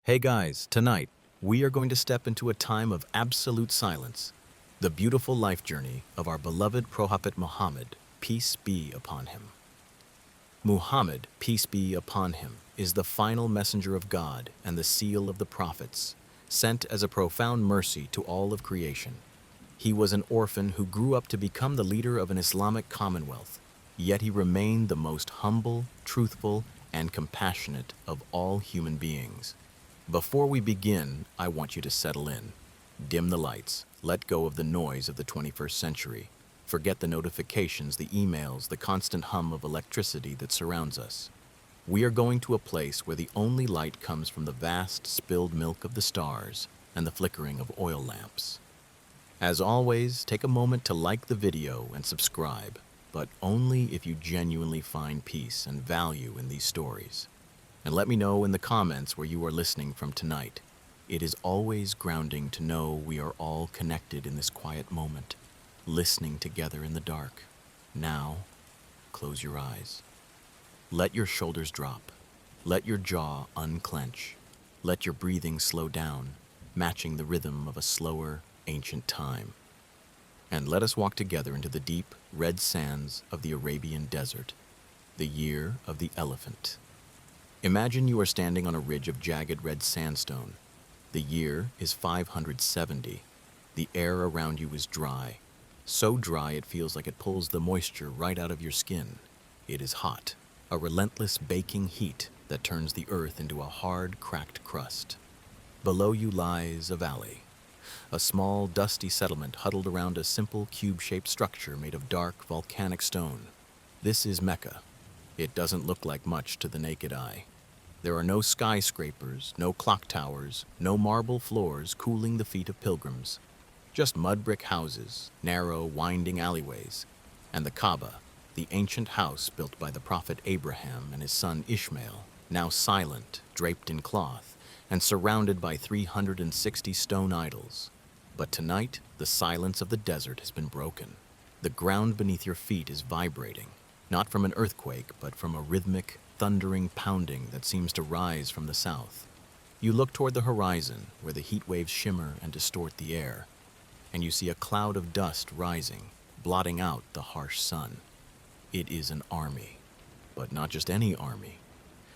Hey guys, tonight we are going to step into a time of absolute silence, the beautiful life journey of our beloved Prophet Muhammad, peace be upon him. Muhammad, peace be upon him, is the final messenger of God and the seal of the prophets, sent as a profound mercy to all of creation. He was an orphan who grew up to become the leader of an Islamic commonwealth, yet he remained the most humble, truthful, and compassionate of all human beings. Before we begin, I want you to settle in. Dim the lights, let go of the noise of the 21st century. Forget the notifications, the emails, the constant hum of electricity that surrounds us. We are going to a place where the only light comes from the vast spilled milk of the stars and the flickering of oil lamps. As always, take a moment to like the video and subscribe, but only if you genuinely find peace and value in these stories. And let me know in the comments where you are listening from tonight. It is always grounding to know we are all connected in this quiet moment, listening together in the dark. Now, close your eyes. Let your shoulders drop. Let your jaw unclench. Let your breathing slow down, matching the rhythm of a slower, ancient time. And let us walk together into the deep, red sands of the Arabian desert, the year of the elephant. Imagine you are standing on a ridge of jagged red sandstone. The year is 570. The air around you is dry. So dry it feels like it pulls the moisture right out of your skin. It is hot, a relentless baking heat that turns the earth into a hard, cracked crust. Below you lies a valley, a small, dusty settlement huddled around a simple cube-shaped structure made of dark, volcanic stone. This is Mecca. It doesn't look like much to the naked eye. There are no skyscrapers, no clock towers, no marble floors cooling the feet of pilgrims. Just mud brick houses, narrow, winding alleyways, and the Kaaba, the ancient house built by the prophet Abraham and his son Ishmael, now silent, draped in cloth, and surrounded by 360 stone idols. But tonight, the silence of the desert has been broken. The ground beneath your feet is vibrating, not from an earthquake, but from a rhythmic, thundering pounding that seems to rise from the south. You look toward the horizon, where the heat waves shimmer and distort the air, and you see a cloud of dust rising, blotting out the harsh sun. It is an army, but not just any army.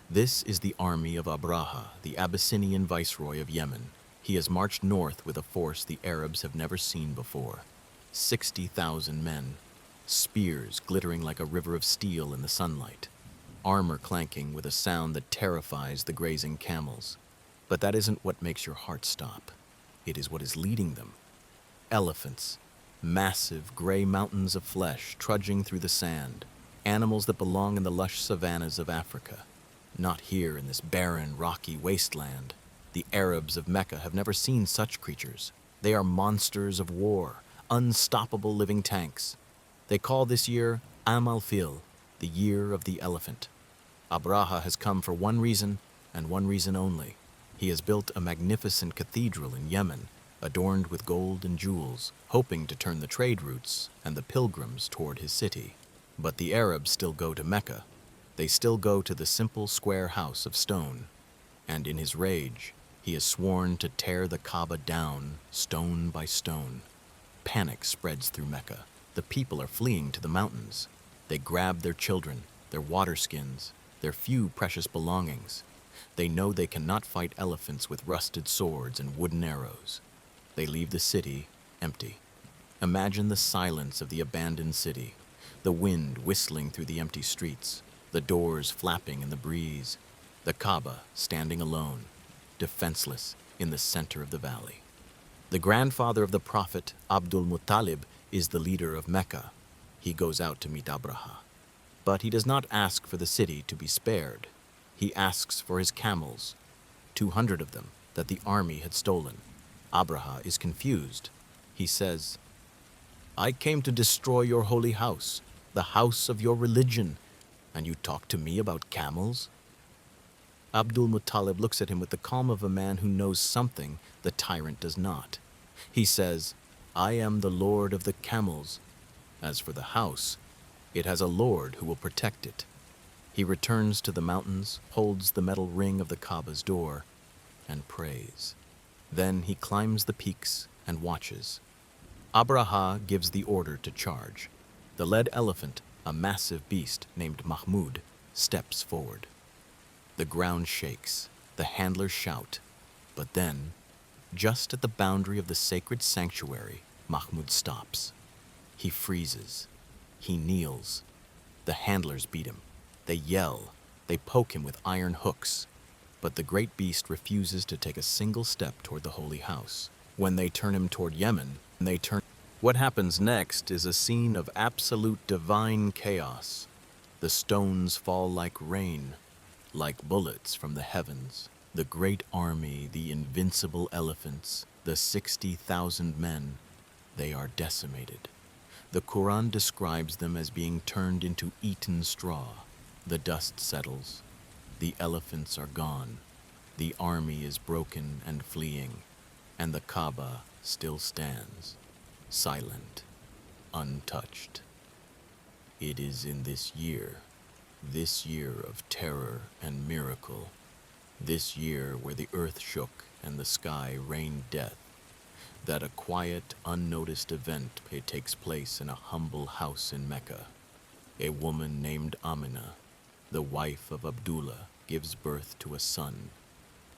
This is the army of Abraha, the Abyssinian viceroy of Yemen. He has marched north with a force the Arabs have never seen before. 60,000 men, spears glittering like a river of steel in the sunlight, armor clanking with a sound that terrifies the grazing camels. But that isn't what makes your heart stop. It is what is leading them. Elephants, massive gray mountains of flesh trudging through the sand, animals that belong in the lush savannas of Africa. Not here in this barren, rocky wasteland. The Arabs of Mecca have never seen such creatures. They are monsters of war, unstoppable living tanks. They call this year Am al-Fil, the year of the elephant. Abraha has come for one reason, and one reason only. He has built a magnificent cathedral in Yemen, adorned with gold and jewels, hoping to turn the trade routes and the pilgrims toward his city. But the Arabs still go to Mecca. They still go to the simple square house of stone. And in his rage, he has sworn to tear the Kaaba down, stone by stone. Panic spreads through Mecca. The people are fleeing to the mountains. They grab their children, their water skins, their few precious belongings. They know they cannot fight elephants with rusted swords and wooden arrows. They leave the city empty. Imagine the silence of the abandoned city, the wind whistling through the empty streets, the doors flapping in the breeze, the Kaaba standing alone, defenseless in the center of the valley. The grandfather of the prophet, Abdul Muttalib, is the leader of Mecca. He goes out to meet Abraha. But he does not ask for the city to be spared. He asks for his camels, 200 of them that the army had stolen. Abraha is confused. He says, "I came to destroy your holy house, the house of your religion, and you talk to me about camels?" Abdul Muttalib looks at him with the calm of a man who knows something the tyrant does not. He says, "I am the lord of the camels. As for the house, it has a lord who will protect it." He returns to the mountains, holds the metal ring of the Kaaba's door, and prays. Then he climbs the peaks and watches. Abraha gives the order to charge. The led elephant, a massive beast named Mahmud, steps forward. The ground shakes, the handlers shout, but then, just at the boundary of the sacred sanctuary, Mahmud stops. He freezes. He kneels. The handlers beat him. They yell. They poke him with iron hooks. But the great beast refuses to take a single step toward the holy house. When they turn him toward Yemen, What happens next is a scene of absolute divine chaos. The stones fall like rain, like bullets from the heavens. The great army, the invincible elephants, the 60,000 men, they are decimated. The Quran describes them as being turned into eaten straw. The dust settles. The elephants are gone. The army is broken and fleeing, and the Kaaba still stands, silent, untouched. It is in this year of terror and miracle, this year where the earth shook and the sky rained death, that a quiet, unnoticed event takes place in a humble house in Mecca. A woman named Amina, the wife of Abdullah, gives birth to a son.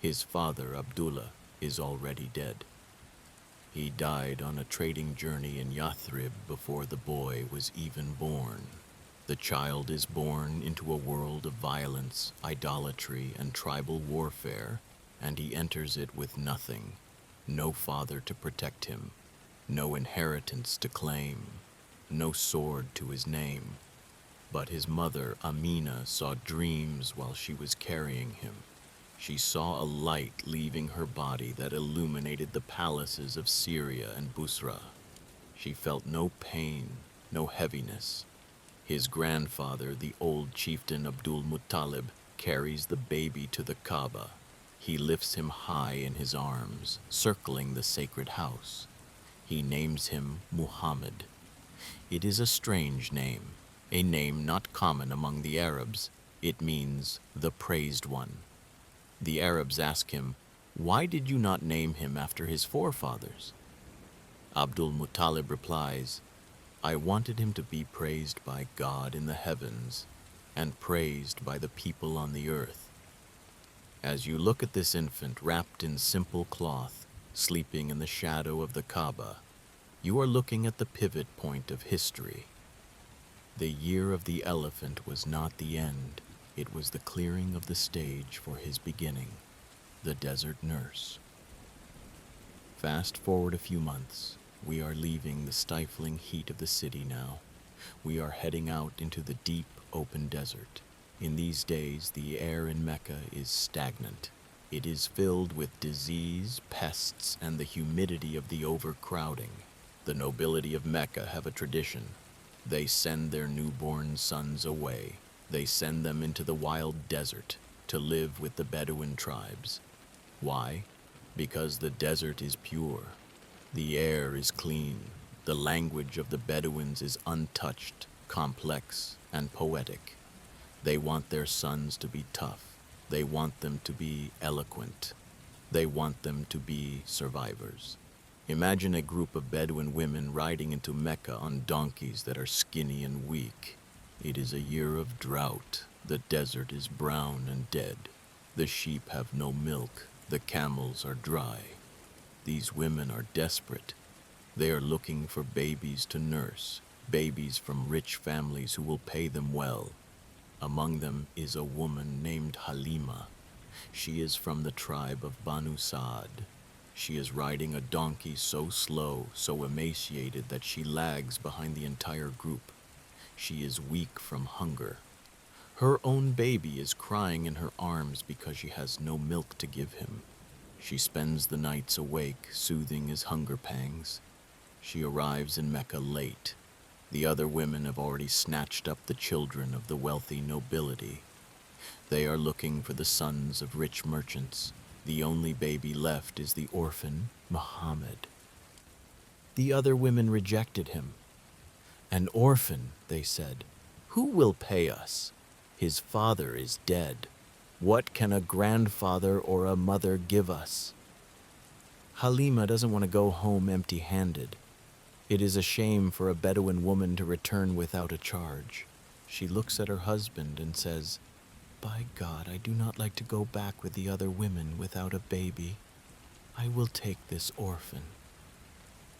His father, Abdullah, is already dead. He died on a trading journey in Yathrib before the boy was even born. The child is born into a world of violence, idolatry, and tribal warfare, and he enters it with nothing. No father to protect him, no inheritance to claim, no sword to his name. But his mother, Amina, saw dreams while she was carrying him. She saw a light leaving her body that illuminated the palaces of Syria and Busra. She felt no pain, no heaviness. His grandfather, the old chieftain Abdul Muttalib, carries the baby to the Kaaba. He lifts him high in his arms, circling the sacred house. He names him Muhammad. It is a strange name, a name not common among the Arabs. It means the praised one. The Arabs ask him, "Why did you not name him after his forefathers?" Abdul Muttalib replies, "I wanted him to be praised by God in the heavens and praised by the people on the earth." As you look at this infant wrapped in simple cloth, sleeping in the shadow of the Kaaba, you are looking at the pivot point of history. The year of the elephant was not the end. It was the clearing of the stage for his beginning, the desert nurse. Fast forward a few months, we are leaving the stifling heat of the city now. We are heading out into the deep, open desert. In these days, the air in Mecca is stagnant. It is filled with disease, pests, and the humidity of the overcrowding. The nobility of Mecca have a tradition. They send their newborn sons away. They send them into the wild desert to live with the Bedouin tribes. Why? Because the desert is pure. The air is clean. The language of the Bedouins is untouched, complex, and poetic. They want their sons to be tough. They want them to be eloquent. They want them to be survivors. Imagine a group of Bedouin women riding into Mecca on donkeys that are skinny and weak. It is a year of drought. The desert is brown and dead. The sheep have no milk. The camels are dry. These women are desperate. They are looking for babies to nurse, babies from rich families who will pay them well. Among them is a woman named Halima. She is from the tribe of Banu Saad. She is riding a donkey so slow, so emaciated that she lags behind the entire group. She is weak from hunger. Her own baby is crying in her arms because she has no milk to give him. She spends the nights awake, soothing his hunger pangs. She arrives in Mecca late. The other women have already snatched up the children of the wealthy nobility. They are looking for the sons of rich merchants. The only baby left is the orphan, Muhammad. The other women rejected him. "An orphan," they said. "Who will pay us? His father is dead. What can a grandfather or a mother give us? Halima doesn't want to go home empty-handed. It is a shame for a Bedouin woman to return without a charge. She looks at her husband and says, "By God, I do not like to go back with the other women without a baby. I will take this orphan."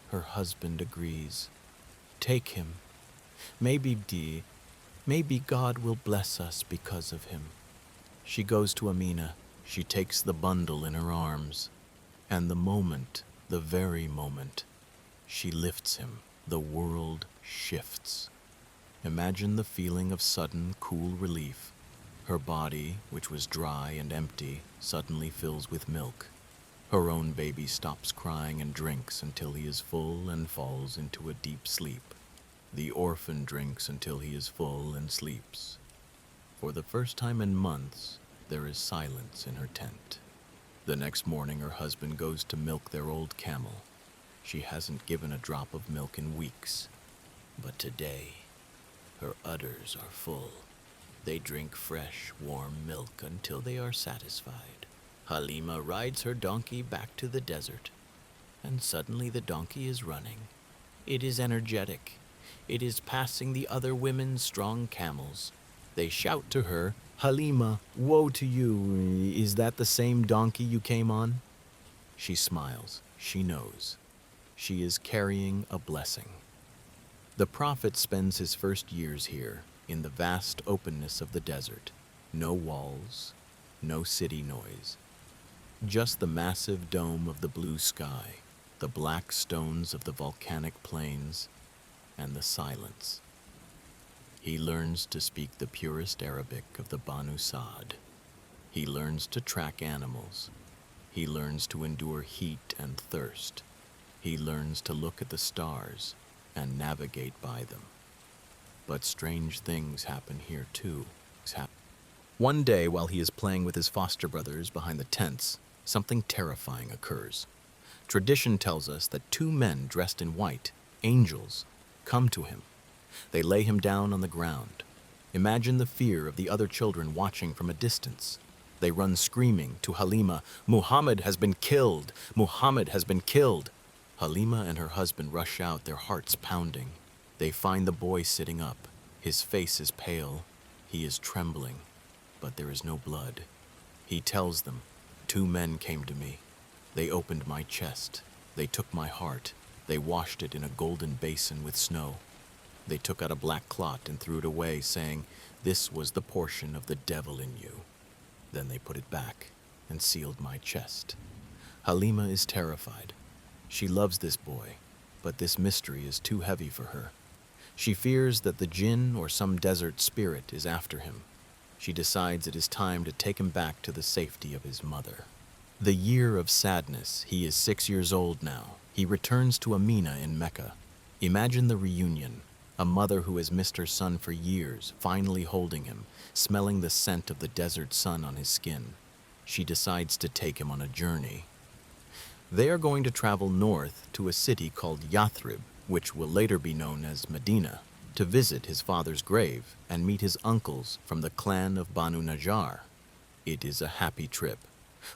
Her husband agrees. "Take him. Maybe God will bless us because of him." She goes to Amina. She takes the bundle in her arms. And the very moment, she lifts him, the world shifts. Imagine the feeling of sudden, cool relief. Her body, which was dry and empty, suddenly fills with milk. Her own baby stops crying and drinks until he is full and falls into a deep sleep. The orphan drinks until he is full and sleeps. For the first time in months, there is silence in her tent. The next morning, her husband goes to milk their old camel. She hasn't given a drop of milk in weeks. But today, her udders are full. They drink fresh, warm milk until they are satisfied. Halima rides her donkey back to the desert, and suddenly the donkey is running. It is energetic. It is passing the other women's strong camels. They shout to her, "Halima, woe to you! Is that the same donkey you came on?" She smiles. She knows. She is carrying a blessing. The Prophet spends his first years here, in the vast openness of the desert. No walls, no city noise. Just the massive dome of the blue sky, the black stones of the volcanic plains, and the silence. He learns to speak the purest Arabic of the Banu Sa'd. He learns to track animals. He learns to endure heat and thirst. He learns to look at the stars and navigate by them. But strange things happen here too. One day, while he is playing with his foster brothers behind the tents, something terrifying occurs. Tradition tells us that two men dressed in white, angels, come to him. They lay him down on the ground. Imagine the fear of the other children watching from a distance. They run screaming to Halima, "Muhammad has been killed! Muhammad has been killed!" Halima and her husband rush out, their hearts pounding. They find the boy sitting up. His face is pale. He is trembling, but there is no blood. He tells them, "Two men came to me. They opened my chest. They took my heart. They washed it in a golden basin with snow. They took out a black clot and threw it away, saying, 'This was the portion of the devil in you.' Then they put it back and sealed my chest." Halima is terrified. She loves this boy, but this mystery is too heavy for her. She fears that the jinn or some desert spirit is after him. She decides it is time to take him back to the safety of his mother. The year of sadness. He is 6 years old now. He returns to Amina in Mecca. Imagine the reunion. A mother who has missed her son for years, finally holding him, smelling the scent of the desert sun on his skin. She decides to take him on a journey. They are going to travel north to a city called Yathrib, which will later be known as Medina, to visit his father's grave and meet his uncles from the clan of Banu Najjar. It is a happy trip.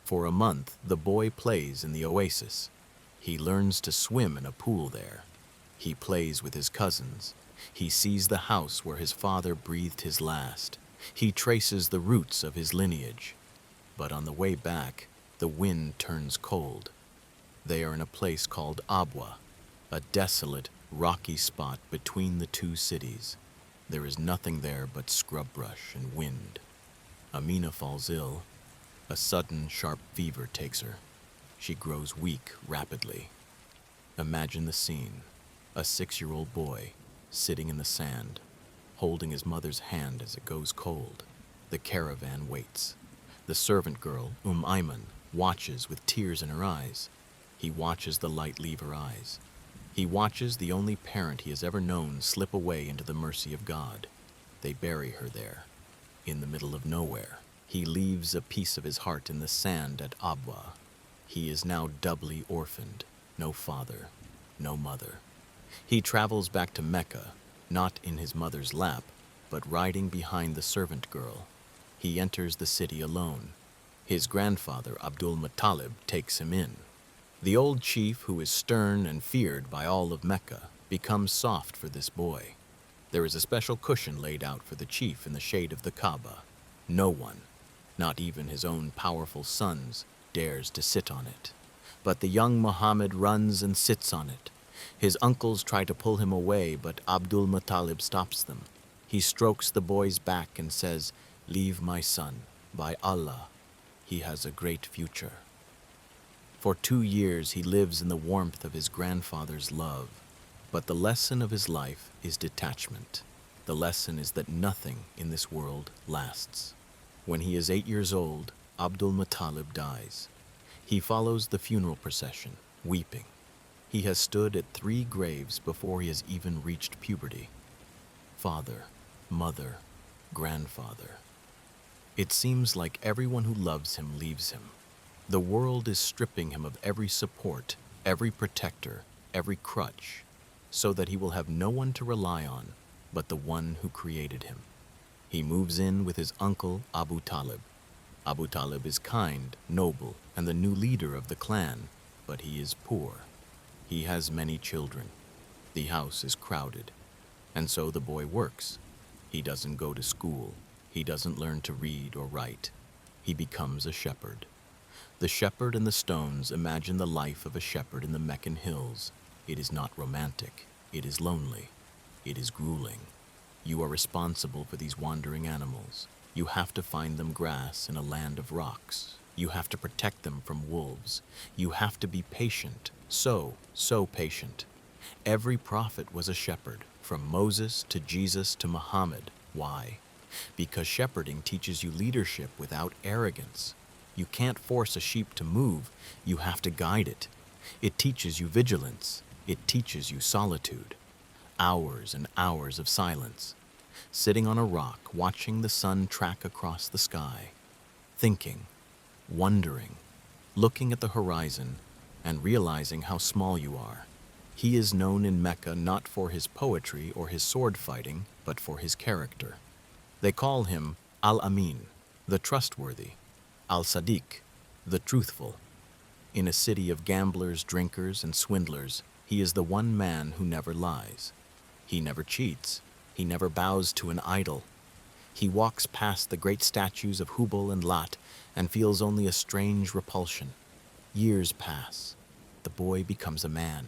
For a month, the boy plays in the oasis. He learns to swim in a pool there. He plays with his cousins. He sees the house where his father breathed his last. He traces the roots of his lineage. But on the way back, the wind turns cold. They are in a place called Abwa, a desolate, rocky spot between the two cities. There is nothing there but scrub brush and wind. Amina falls ill. A sudden, sharp fever takes her. She grows weak rapidly. Imagine the scene. A 6-year-old boy, sitting in the sand, holding his mother's hand as it goes cold. The caravan waits. The servant girl, Ayman, watches with tears in her eyes. He watches the light leave her eyes. He watches the only parent he has ever known slip away into the mercy of God. They bury her there, in the middle of nowhere. He leaves a piece of his heart in the sand at Abwa. He is now doubly orphaned. No father, no mother. He travels back to Mecca, not in his mother's lap, but riding behind the servant girl. He enters the city alone. His grandfather, Abdul Muttalib, takes him in. The old chief, who is stern and feared by all of Mecca, becomes soft for this boy. There is a special cushion laid out for the chief in the shade of the Kaaba. No one, not even his own powerful sons, dares to sit on it. But the young Muhammad runs and sits on it. His uncles try to pull him away, but Abdul Muttalib stops them. He strokes the boy's back and says, "Leave my son. By Allah, he has a great future." For 2 years he lives in the warmth of his grandfather's love. But the lesson of his life is detachment. The lesson is that nothing in this world lasts. When he is 8 years old, Abdul Muttalib dies. He follows the funeral procession, weeping. He has stood at 3 graves before he has even reached puberty. Father, mother, grandfather. It seems like everyone who loves him leaves him. The world is stripping him of every support, every protector, every crutch, so that he will have no one to rely on but the one who created him. He moves in with his uncle Abu Talib. Abu Talib is kind, noble, and the new leader of the clan, but he is poor. He has many children. The house is crowded, and so the boy works. He doesn't go to school. He doesn't learn to read or write. He becomes a shepherd. The shepherd and the stones imagine the life of a shepherd in the Meccan hills. It is not romantic. It is lonely. It is grueling. You are responsible for these wandering animals. You have to find them grass in a land of rocks. You have to protect them from wolves. You have to be patient, so patient. Every prophet was a shepherd, from Moses to Jesus to Muhammad. Why? Because shepherding teaches you leadership without arrogance. You can't force a sheep to move. You have to guide it. It teaches you vigilance. It teaches you solitude. Hours and hours of silence. Sitting on a rock, watching the sun track across the sky. Thinking, wondering, looking at the horizon, and realizing how small you are. He is known in Mecca not for his poetry or his sword fighting, but for his character. They call him Al-Amin, the trustworthy, Al-Sadiq, the truthful. In a city of gamblers, drinkers, and swindlers, he is the one man who never lies. He never cheats. He never bows to an idol. He walks past the great statues of Hubal and Lat and feels only a strange repulsion. Years pass. The boy becomes a man.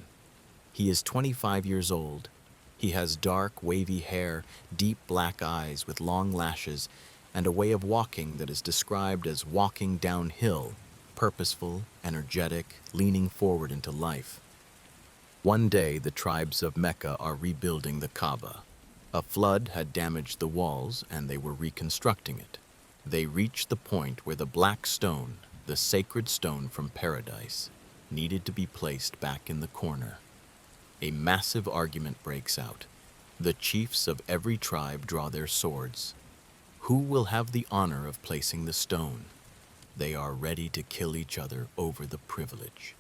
He is 25 years old. He has dark, wavy hair, deep black eyes with long lashes, and a way of walking that is described as walking downhill, purposeful, energetic, leaning forward into life. One day, the tribes of Mecca are rebuilding the Kaaba. A flood had damaged the walls, and they were reconstructing it. They reached the point where the black stone, the sacred stone from paradise, needed to be placed back in the corner. A massive argument breaks out. The chiefs of every tribe draw their swords. Who will have the honor of placing the stone? They are ready to kill each other over the privilege.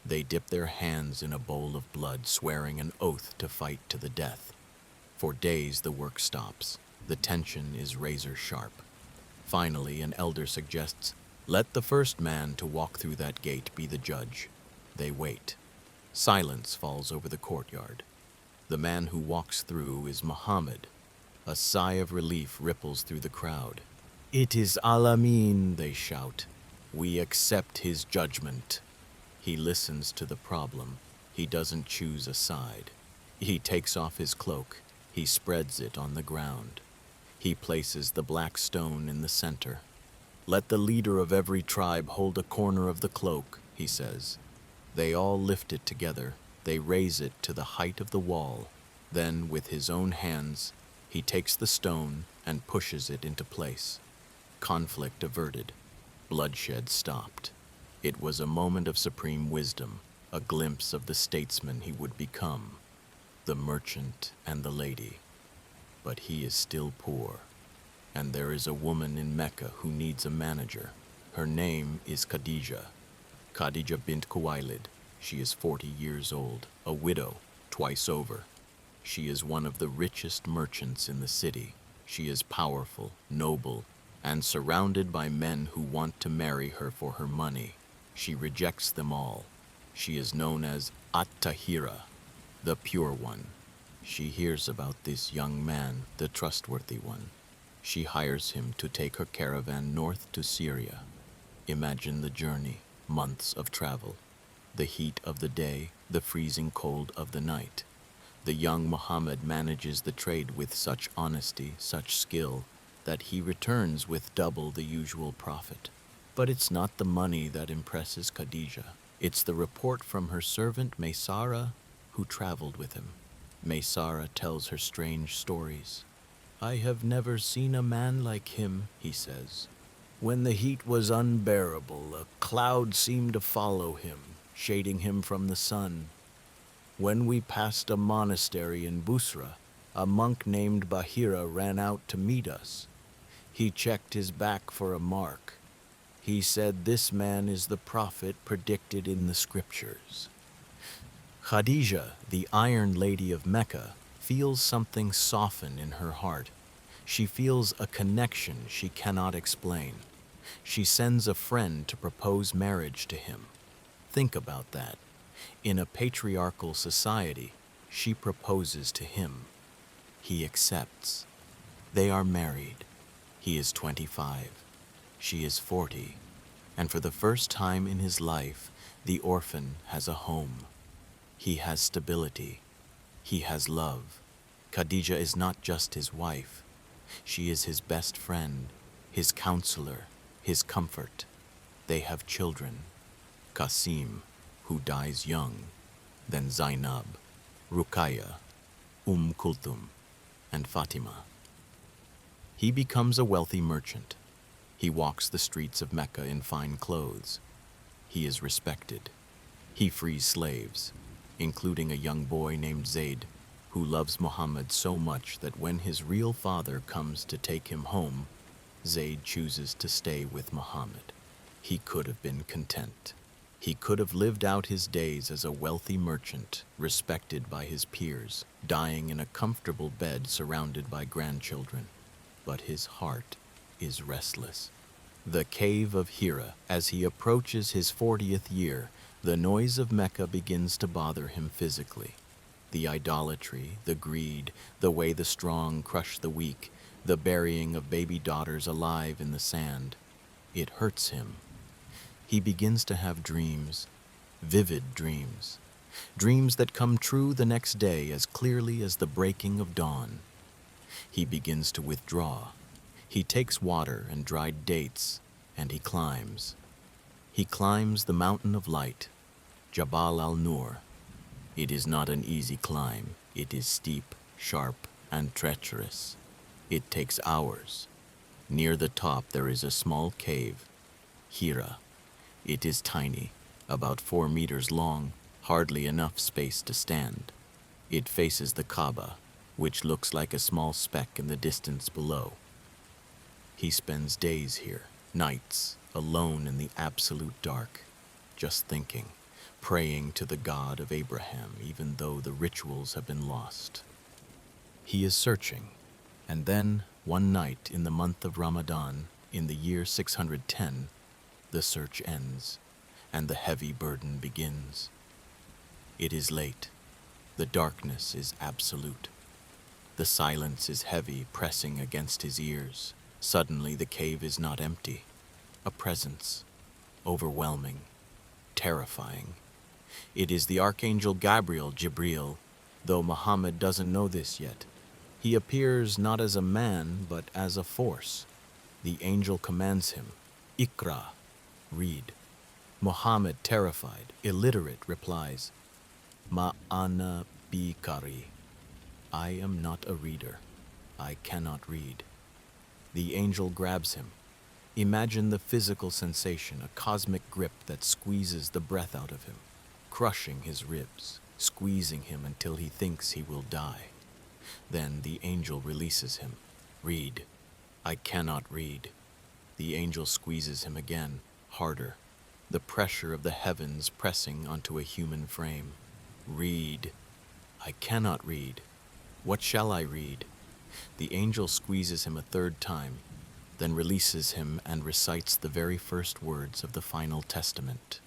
They dip their hands in a bowl of blood, swearing an oath to fight to the death. For days the work stops. The tension is razor sharp. Finally, an elder suggests, "Let the first man to walk through that gate be the judge." They wait. Silence falls over the courtyard. The man who walks through is Muhammad. A sigh of relief ripples through the crowd. "It is Al-Amin," they shout. "We accept his judgment." He listens to the problem. He doesn't choose a side. He takes off his cloak. He spreads it on the ground. He places the black stone in the center. "Let the leader of every tribe hold a corner of the cloak," he says. They all lift it together. They raise it to the height of the wall. Then, with his own hands, he takes the stone and pushes it into place. Conflict averted. Bloodshed stopped. It was a moment of supreme wisdom, a glimpse of the statesman he would become, the merchant and the lady. But he is still poor, and there is a woman in Mecca who needs a manager. Her name is Khadija. Khadija bint Khuwailid. She is 40 years old, a widow, twice over. She is one of the richest merchants in the city. She is powerful, noble, and surrounded by men who want to marry her for her money. She rejects them all. She is known as At-Tahira, the pure one. She hears about this young man, the trustworthy one. She hires him to take her caravan north to Syria. Imagine the journey, months of travel, the heat of the day, the freezing cold of the night. The young Muhammad manages the trade with such honesty, such skill, that he returns with double the usual profit. But it's not the money that impresses Khadija. It's the report from her servant Maysara, who traveled with him. Maysara tells her strange stories. "I have never seen a man like him," he says. "When the heat was unbearable, a cloud seemed to follow him, shading him from the sun. When we passed a monastery in Busra, a monk named Bahira ran out to meet us. He checked his back for a mark. He said, 'This man is the prophet predicted in the scriptures.'" Khadija, the Iron Lady of Mecca, feels something soften in her heart. She feels a connection she cannot explain. She sends a friend to propose marriage to him. Think about that. In a patriarchal society, she proposes to him. He accepts. They are married. He is 25. She is 40. And for the first time in his life, the orphan has a home. He has stability. He has love. Khadija is not just his wife. She is his best friend, his counselor, his comfort. They have children. Qasim, who dies young, then Zainab, Ruqayya, Kulthum, and Fatima. He becomes a wealthy merchant. He walks the streets of Mecca in fine clothes. He is respected. He frees slaves, including a young boy named Zayd, who loves Muhammad so much that when his real father comes to take him home, Zayd chooses to stay with Muhammad. He could have been content. He could have lived out his days as a wealthy merchant, respected by his peers, dying in a comfortable bed surrounded by grandchildren. But his heart is restless. The Cave of Hira. As he approaches his 40th year, the noise of Mecca begins to bother him physically. The idolatry, the greed, the way the strong crush the weak, the burying of baby daughters alive in the sand. It hurts him. He begins to have dreams, vivid dreams, dreams that come true the next day as clearly as the breaking of dawn. He begins to withdraw. He takes water and dried dates, and he climbs. He climbs the mountain of light, Jabal al-Nur. It is not an easy climb. It is steep, sharp, and treacherous. It takes hours. Near the top there is a small cave, Hira. It is tiny, about 4 meters long, hardly enough space to stand. It faces the Kaaba, which looks like a small speck in the distance below. He spends days here, nights, alone in the absolute dark, just thinking, praying to the God of Abraham, even though the rituals have been lost. He is searching, and then, one night in the month of Ramadan, in the year 610, the search ends, and the heavy burden begins. It is late. The darkness is absolute. The silence is heavy, pressing against his ears. Suddenly, the cave is not empty. A presence, overwhelming, terrifying. It is the Archangel Gabriel, Jibril, though Muhammad doesn't know this yet. He appears not as a man, but as a force. The angel commands him, "Iqra," read. Muhammad, terrified, illiterate, replies, "Ma ana bi qari." I am not a reader. I cannot read. The angel grabs him. Imagine the physical sensation, a cosmic grip that squeezes the breath out of him, crushing his ribs, squeezing him until he thinks he will die. Then the angel releases him. Read. I cannot read. The angel squeezes him again, harder, the pressure of the heavens pressing onto a human frame. Read. I cannot read. What shall I read? The angel squeezes him a third time. then releases him and recites the very first words of the final testament.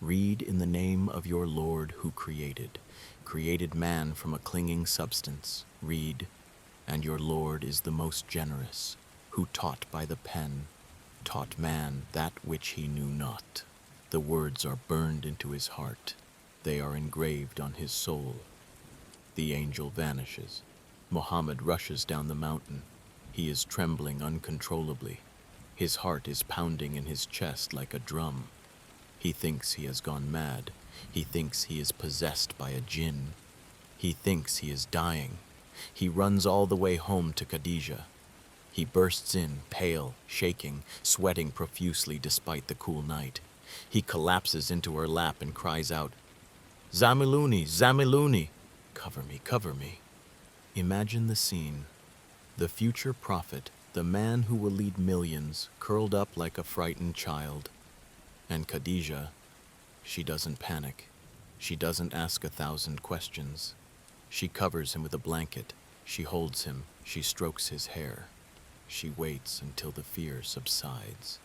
Read in the name of your Lord who created man from a clinging substance. Read, and your Lord is the most generous, who taught by the pen, taught man that which he knew not. The words are burned into his heart. They are engraved on his soul. The angel vanishes. Muhammad rushes down the mountain. He is trembling uncontrollably. His heart is pounding in his chest like a drum. He thinks he has gone mad. He thinks he is possessed by a jinn. He thinks he is dying. He runs all the way home to Khadija. He bursts in, pale, shaking, sweating profusely despite the cool night. He collapses into her lap and cries out, "Zamiluni, Zamiluni! Cover me, cover me." Imagine the scene. The future prophet, the man who will lead millions, curled up like a frightened child. And Khadija, she doesn't panic. She doesn't ask 1,000 questions. She covers him with a blanket. She holds him. She strokes his hair. She waits until the fear subsides.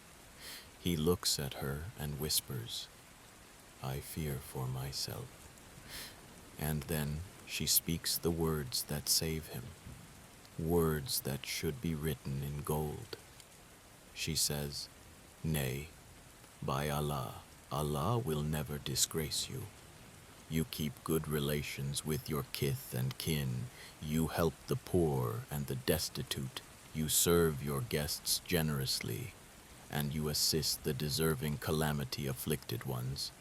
He looks at her and whispers, "I fear for myself." And then she speaks the words that save him, words that should be written in gold. She says, "Nay, by Allah, Allah will never disgrace you. You keep good relations with your kith and kin. You help the poor and the destitute. You serve your guests generously, and you assist the deserving calamity-afflicted ones."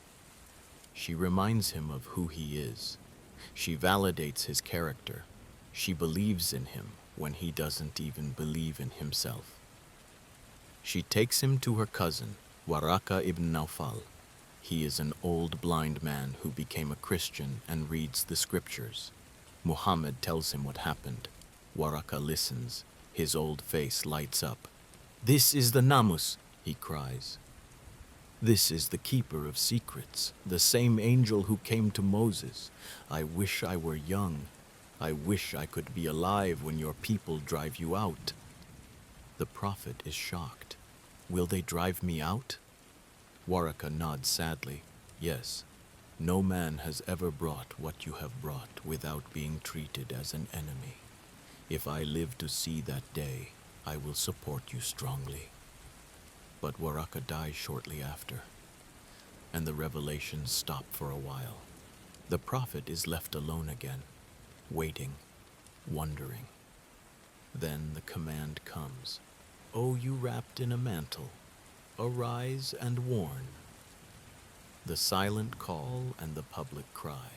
She reminds him of who he is. She validates his character. She believes in him when he doesn't even believe in himself. She takes him to her cousin, Waraka ibn Nawfal. He is an old blind man who became a Christian and reads the scriptures. Muhammad tells him what happened. Waraka listens. His old face lights up. "This is the Namus," he cries. "This is the keeper of secrets, the same angel who came to Moses. I wish I were young. I wish I could be alive when your people drive you out." The prophet is shocked. "Will they drive me out?" Waraka nods sadly. "Yes, no man has ever brought what you have brought without being treated as an enemy. If I live to see that day, I will support you strongly." But Waraka dies shortly after, and the revelations stop for a while. The prophet is left alone again, waiting, wondering. Then the command comes, "O you wrapped in a mantle, arise and warn." The silent call and the public cry.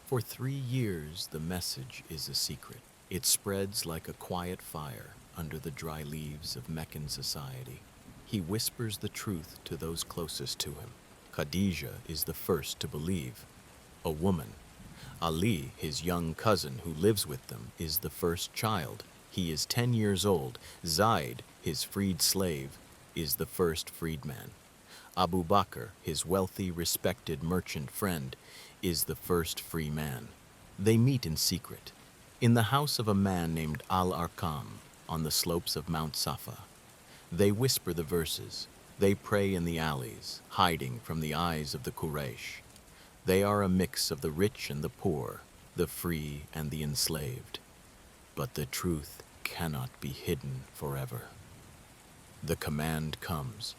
For 3 years, the message is a secret. It spreads like a quiet fire under the dry leaves of Meccan society. He whispers the truth to those closest to him. Khadija is the first to believe. A woman. Ali, his young cousin who lives with them, is the first child. He is 10 years old. Zaid, his freed slave, is the first freedman. Abu Bakr, his wealthy, respected merchant friend, is the first free man. They meet in secret, in the house of a man named Al-Arqam, on the slopes of Mount Safa. They whisper the verses. They pray in the alleys, hiding from the eyes of the Quraysh. They are a mix of the rich and the poor, the free and the enslaved. But the truth cannot be hidden forever. The command comes.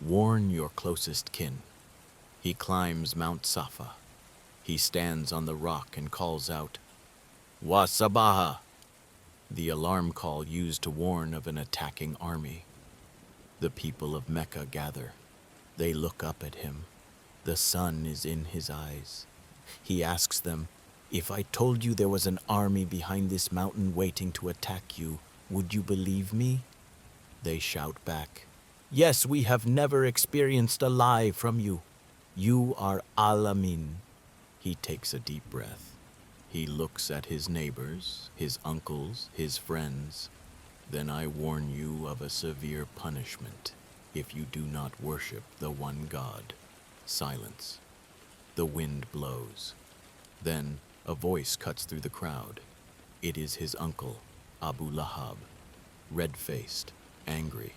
Warn your closest kin. He climbs Mount Safa. He stands on the rock and calls out, "Wa Sabaha!" the alarm call used to warn of an attacking army. The people of Mecca gather. They look up at him. The sun is in his eyes. He asks them, "If I told you there was an army behind this mountain waiting to attack you, would you believe me?" They shout back, "Yes, we have never experienced a lie from you. You are Al-Amin." He takes a deep breath. He looks at his neighbors, his uncles, his friends. "Then I warn you of a severe punishment if you do not worship the one God." Silence. The wind blows. Then a voice cuts through the crowd. It is his uncle. Abu Lahab, red-faced, angry.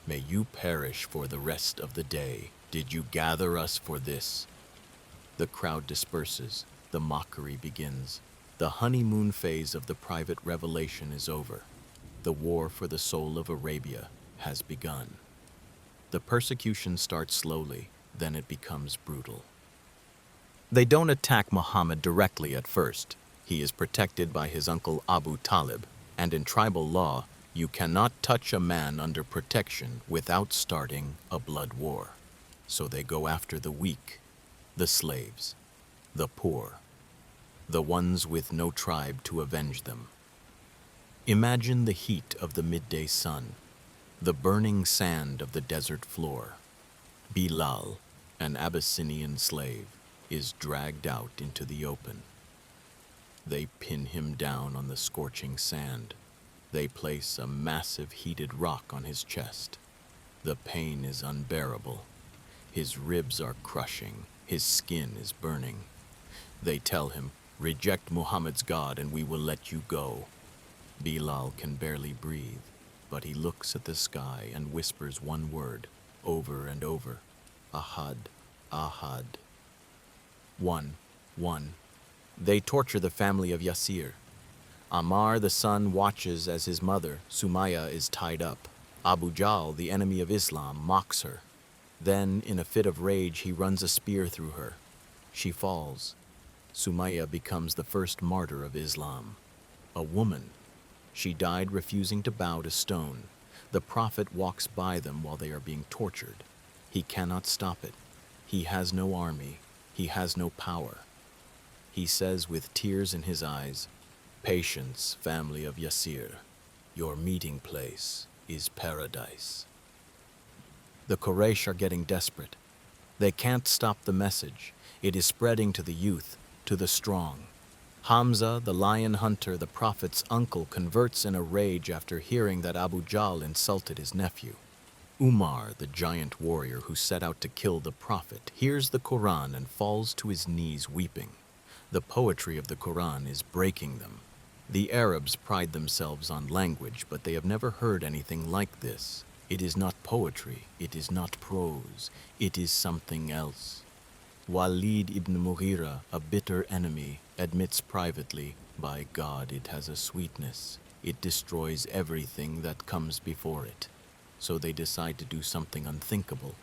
May you perish for the rest of the day. Did you gather us for this? The crowd disperses. The mockery begins. The honeymoon phase of the private revelation is over. The war for the soul of Arabia has begun. The persecution starts slowly, then it becomes brutal. They don't attack Muhammad directly at first. He is protected by his uncle Abu Talib, and in tribal law, you cannot touch a man under protection without starting a blood war. So they go after the weak, the slaves, the poor, the ones with no tribe to avenge them. Imagine the heat of the midday sun, the burning sand of the desert floor. Bilal, an Abyssinian slave, is dragged out into the open. They pin him down on the scorching sand. They place a massive heated rock on his chest. The pain is unbearable. His ribs are crushing. His skin is burning. They tell him, "Reject Muhammad's God and we will let you go." Bilal can barely breathe, but he looks at the sky and whispers one word over and over, "Ahad, Ahad." One. They torture the family of Yasir. Ammar the son watches as his mother, Sumaya, is tied up. Abu Jahl, the enemy of Islam, mocks her. Then, in a fit of rage, he runs a spear through her. She falls. Sumaya becomes the first martyr of Islam. A woman. She died refusing to bow to stone. The Prophet walks by them while they are being tortured. He cannot stop it. He has no army. He has no power. He says with tears in his eyes, "Patience, family of Yasir. Your meeting place is paradise." The Quraysh are getting desperate. They can't stop the message. It is spreading to the youth, to the strong. Hamza, the lion hunter, the Prophet's uncle, converts in a rage after hearing that Abu Jahl insulted his nephew. Umar, the giant warrior who set out to kill the Prophet, hears the Quran and falls to his knees weeping. The poetry of the Quran is breaking them. The Arabs pride themselves on language, but they have never heard anything like this. It is not poetry, it is not prose, it is something else. Walid ibn Mughira, a bitter enemy, admits privately, "By God, it has a sweetness. It destroys everything that comes before it." So they decide to do something unthinkable.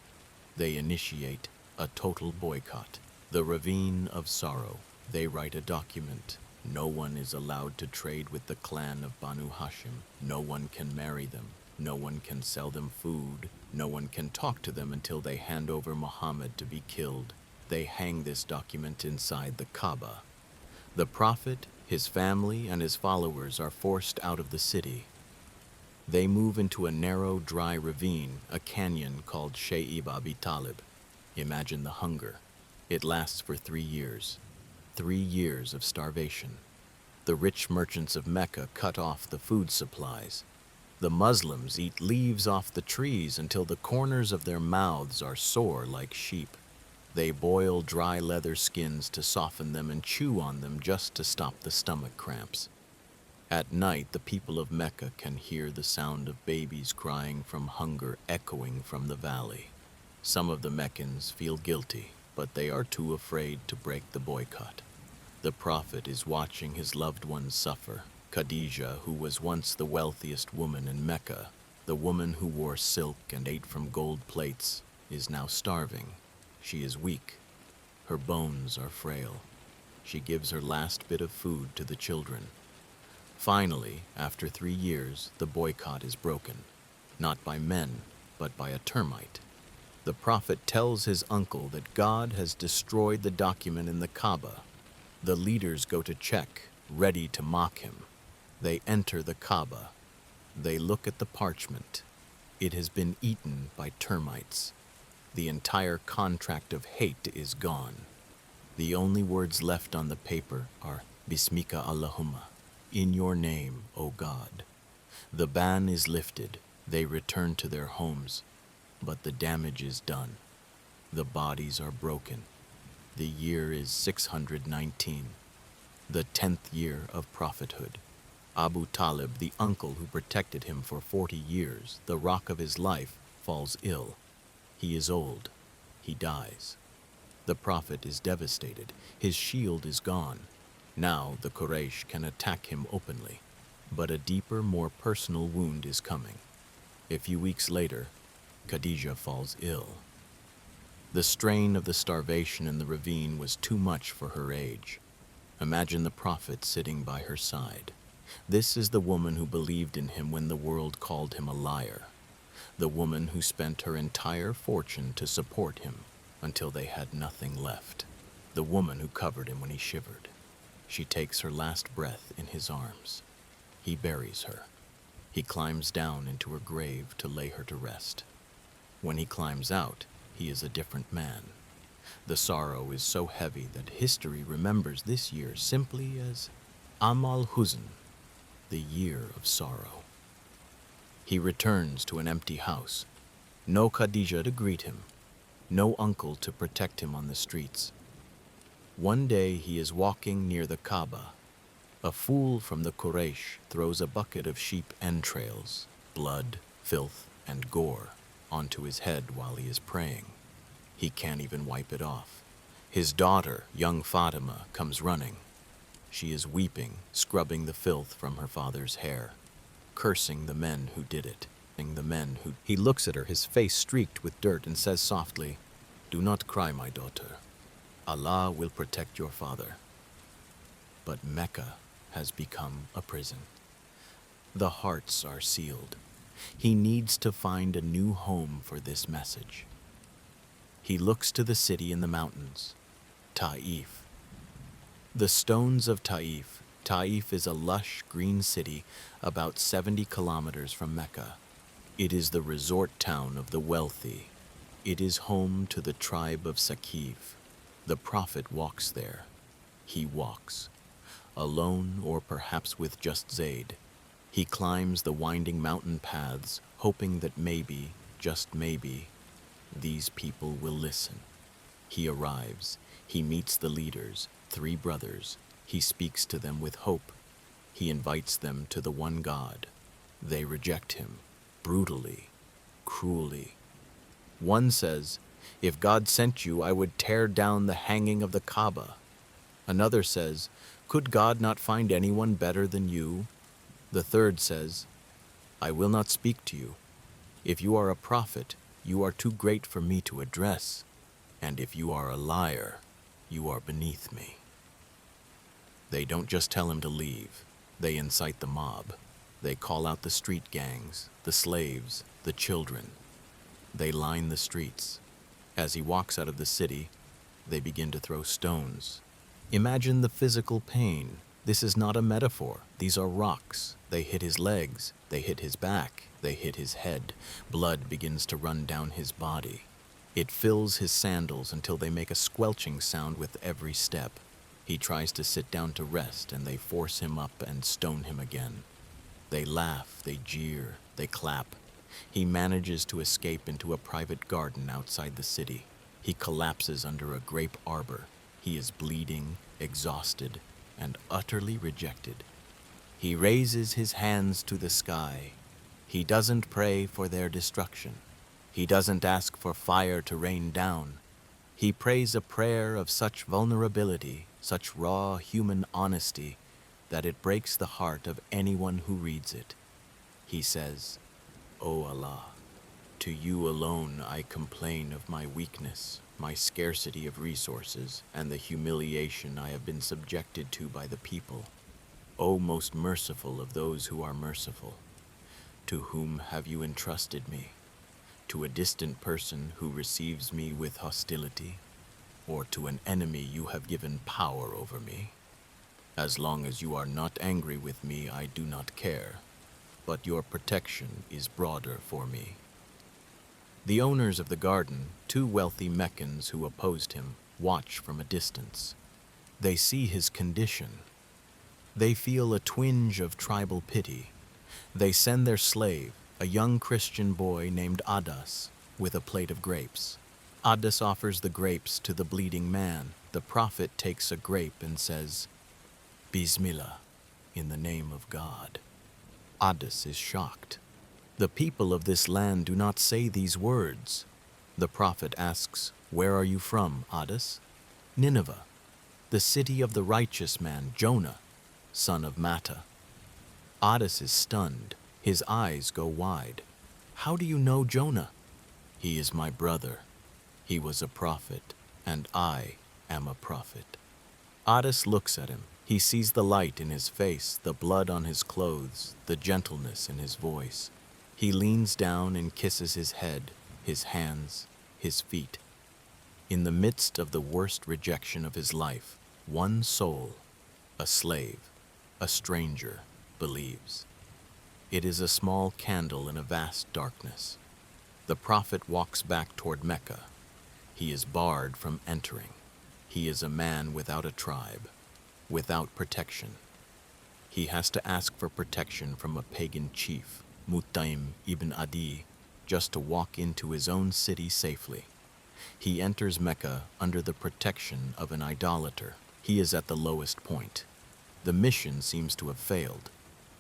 They initiate a total boycott. The Ravine of Sorrow. They write a document. No one is allowed to trade with the clan of Banu Hashim. No one can marry them. No one can sell them food. No one can talk to them until they hand over Muhammad to be killed. They hang this document inside the Kaaba. The Prophet, his family, and his followers are forced out of the city. They move into a narrow, dry ravine, a canyon called Shaib Abi Talib. Imagine the hunger. It lasts for 3 years. 3 years of starvation. The rich merchants of Mecca cut off the food supplies. The Muslims eat leaves off the trees until the corners of their mouths are sore like sheep. They boil dry leather skins to soften them and chew on them just to stop the stomach cramps. At night, the people of Mecca can hear the sound of babies crying from hunger echoing from the valley. Some of the Meccans feel guilty, but they are too afraid to break the boycott. The Prophet is watching his loved ones suffer. Khadija, who was once the wealthiest woman in Mecca, the woman who wore silk and ate from gold plates, is now starving. She is weak. Her bones are frail. She gives her last bit of food to the children. Finally, after 3 years, the boycott is broken, not by men, but by a termite. The Prophet tells his uncle that God has destroyed the document in the Kaaba. The leaders go to check, ready to mock him. They enter the Kaaba. They look at the parchment. It has been eaten by termites. The entire contract of hate is gone. The only words left on the paper are Bismika Allahumma, in your name, O God. The ban is lifted. They return to their homes, but the damage is done. The bodies are broken. The year is 619, the 10th year of prophethood. Abu Talib, the uncle who protected him for 40 years, the rock of his life, falls ill. He is old. He dies. The Prophet is devastated. His shield is gone. Now the Quraysh can attack him openly. But a deeper, more personal wound is coming. A few weeks later, Khadija falls ill. The strain of the starvation in the ravine was too much for her age. Imagine the Prophet sitting by her side. This is the woman who believed in him when the world called him a liar. The woman who spent her entire fortune to support him until they had nothing left. The woman who covered him when he shivered. She takes her last breath in his arms. He buries her. He climbs down into her grave to lay her to rest. When he climbs out, he is a different man. The sorrow is so heavy that history remembers this year simply as Amal Huzn, the year of sorrow. He returns to an empty house. No Khadija to greet him. No uncle to protect him on the streets. One day he is walking near the Kaaba. A fool from the Quraysh throws a bucket of sheep entrails, blood, filth, and gore onto his head while he is praying. He can't even wipe it off. His daughter, young Fatima, comes running. She is weeping, scrubbing the filth from her father's hair, cursing the men who did it. He looks at her, his face streaked with dirt, and says softly, "Do not cry, my daughter. Allah will protect your father." But Mecca has become a prison. The hearts are sealed. He needs to find a new home for this message. He looks to the city in the mountains, Taif. The stones of Taif. Taif is a lush green city about 70 kilometers from Mecca. It is the resort town of the wealthy. It is home to the tribe of Saqif. The Prophet walks there. He walks. Alone or perhaps with just Zayd. He climbs the winding mountain paths, hoping that maybe, just maybe, these people will listen. He arrives. He meets the leaders, 3 brothers. He speaks to them with hope. He invites them to the one God. They reject him, brutally, cruelly. One says, "If God sent you, I would tear down the hanging of the Kaaba." Another says, "Could God not find anyone better than you?" The third says, "I will not speak to you. If you are a prophet, you are too great for me to address. And if you are a liar, you are beneath me." They don't just tell him to leave. They incite the mob. They call out the street gangs, the slaves, the children. They line the streets. As he walks out of the city, they begin to throw stones. Imagine the physical pain. This is not a metaphor. These are rocks. They hit his legs. They hit his back. They hit his head. Blood begins to run down his body. It fills his sandals until they make a squelching sound with every step. He tries to sit down to rest, and they force him up and stone him again. They laugh, they jeer, they clap. He manages to escape into a private garden outside the city. He collapses under a grape arbor. He is bleeding, exhausted, and utterly rejected. He raises his hands to the sky. He doesn't pray for their destruction. He doesn't ask for fire to rain down. He prays a prayer of such vulnerability, such raw human honesty, that it breaks the heart of anyone who reads it. He says, "O Allah, to you alone I complain of my weakness, my scarcity of resources, and the humiliation I have been subjected to by the people. O most merciful of those who are merciful, to whom have you entrusted me? To a distant person who receives me with hostility, or to an enemy you have given power over me? As long as you are not angry with me, I do not care, but your protection is broader for me." The owners of the garden, 2 wealthy Meccans who opposed him, watch from a distance. They see his condition. They feel a twinge of tribal pity. They send their slave, a young Christian boy named Adas, with a plate of grapes. Adas offers the grapes to the bleeding man. The Prophet takes a grape and says, "Bismillah." in the name of God. Addis is shocked. The people of this land do not say these words. The prophet asks, "Where are you from, Addis?" "Nineveh, the city of the righteous man Jonah, son of Matta." Addis is stunned. His eyes go wide. "How do you know Jonah?" "He is my brother. He was a prophet, and I am a prophet." Addis looks at him. He sees the light in his face, the blood on his clothes, the gentleness in his voice. He leans down and kisses his head, his hands, his feet. In the midst of the worst rejection of his life, one soul, a slave, a stranger, believes. It is a small candle in a vast darkness. The prophet walks back toward Mecca. He is barred from entering. He is a man without a tribe, without protection. He has to ask for protection from a pagan chief, Mutaim ibn Adi, just to walk into his own city safely. He enters Mecca under the protection of an idolater. He is at the lowest point. The mission seems to have failed.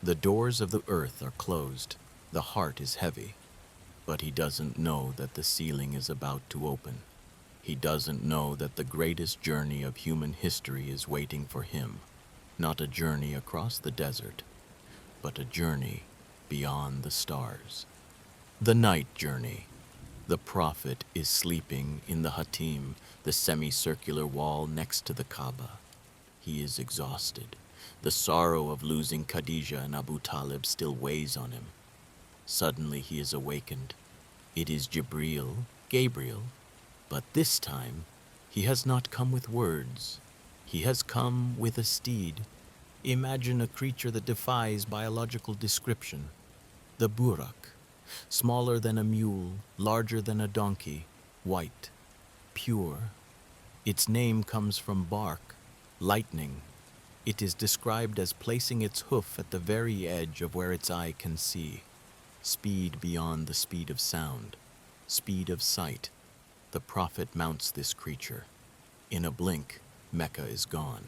The doors of the earth are closed. The heart is heavy. But he doesn't know that the ceiling is about to open. He doesn't know that the greatest journey of human history is waiting for him. Not a journey across the desert, but a journey beyond the stars. The night journey. The prophet is sleeping in the Hatim, the semicircular wall next to the Kaaba. He is exhausted. The sorrow of losing Khadija and Abu Talib still weighs on him. Suddenly he is awakened. It is Gabriel, but this time he has not come with words. He has come with a steed. Imagine a creature that defies biological description. The Burak, smaller than a mule, larger than a donkey, white, pure. Its name comes from bark, lightning. It is described as placing its hoof at the very edge of where its eye can see. Speed beyond the speed of sound, speed of sight. The prophet mounts this creature. In a blink, Mecca is gone.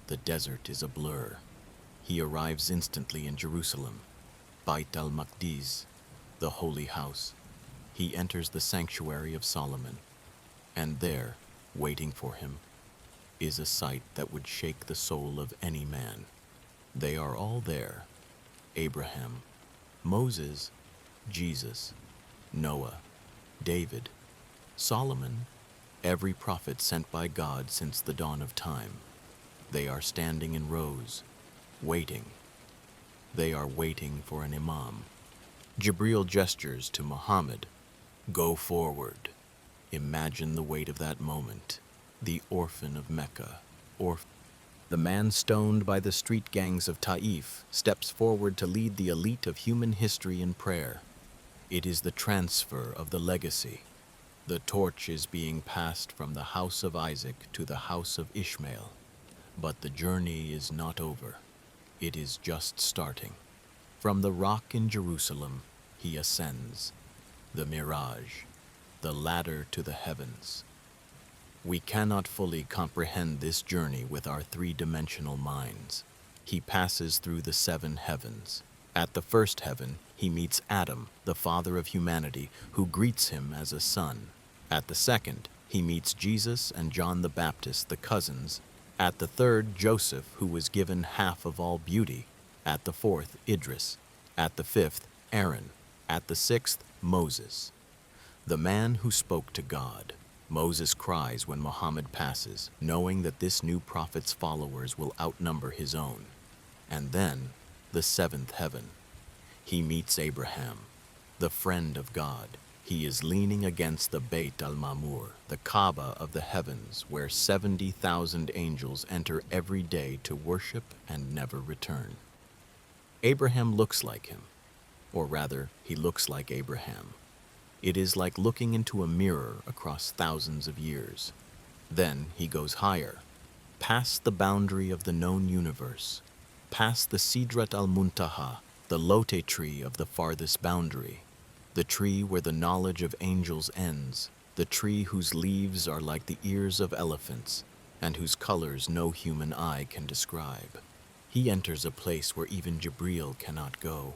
The desert is a blur. He arrives instantly in Jerusalem, Bait al-Maqdis, the holy house. He enters the sanctuary of Solomon, and there, waiting for him, is a sight that would shake the soul of any man. They are all there: Abraham, Moses, Jesus, Noah, David, Solomon, every prophet sent by God since the dawn of time. They are standing in rows, waiting. They are waiting for an imam. Jibril gestures to Muhammad, "Go forward." Imagine the weight of that moment. The orphan of Mecca, the man stoned by the street gangs of Taif, steps forward to lead the elite of human history in prayer. It is the transfer of the legacy. The torch is being passed from the house of Isaac to the house of Ishmael. But the journey is not over. It is just starting. From the rock in Jerusalem, he ascends. The Mirage, the ladder to the heavens. We cannot fully comprehend this journey with our three-dimensional minds. He passes through the 7 heavens. At the first heaven, he meets Adam, the father of humanity, who greets him as a son. At the second, he meets Jesus and John the Baptist, the cousins. At the third, Joseph, who was given half of all beauty. At the fourth, Idris. At the fifth, Aaron. At the sixth, Moses, the man who spoke to God. Moses cries when Muhammad passes, knowing that this new prophet's followers will outnumber his own. And then, the 7th heaven. He meets Abraham, the friend of God. He is leaning against the Beit al-Mamur, the Kaaba of the heavens, where 70,000 angels enter every day to worship and never return. Abraham looks like him, or rather, he looks like Abraham. It is like looking into a mirror across thousands of years. Then he goes higher, past the boundary of the known universe, past the Sidrat al-Muntaha, the Lote tree of the farthest boundary, the tree where the knowledge of angels ends, the tree whose leaves are like the ears of elephants, and whose colors no human eye can describe. He enters a place where even Jibreel cannot go.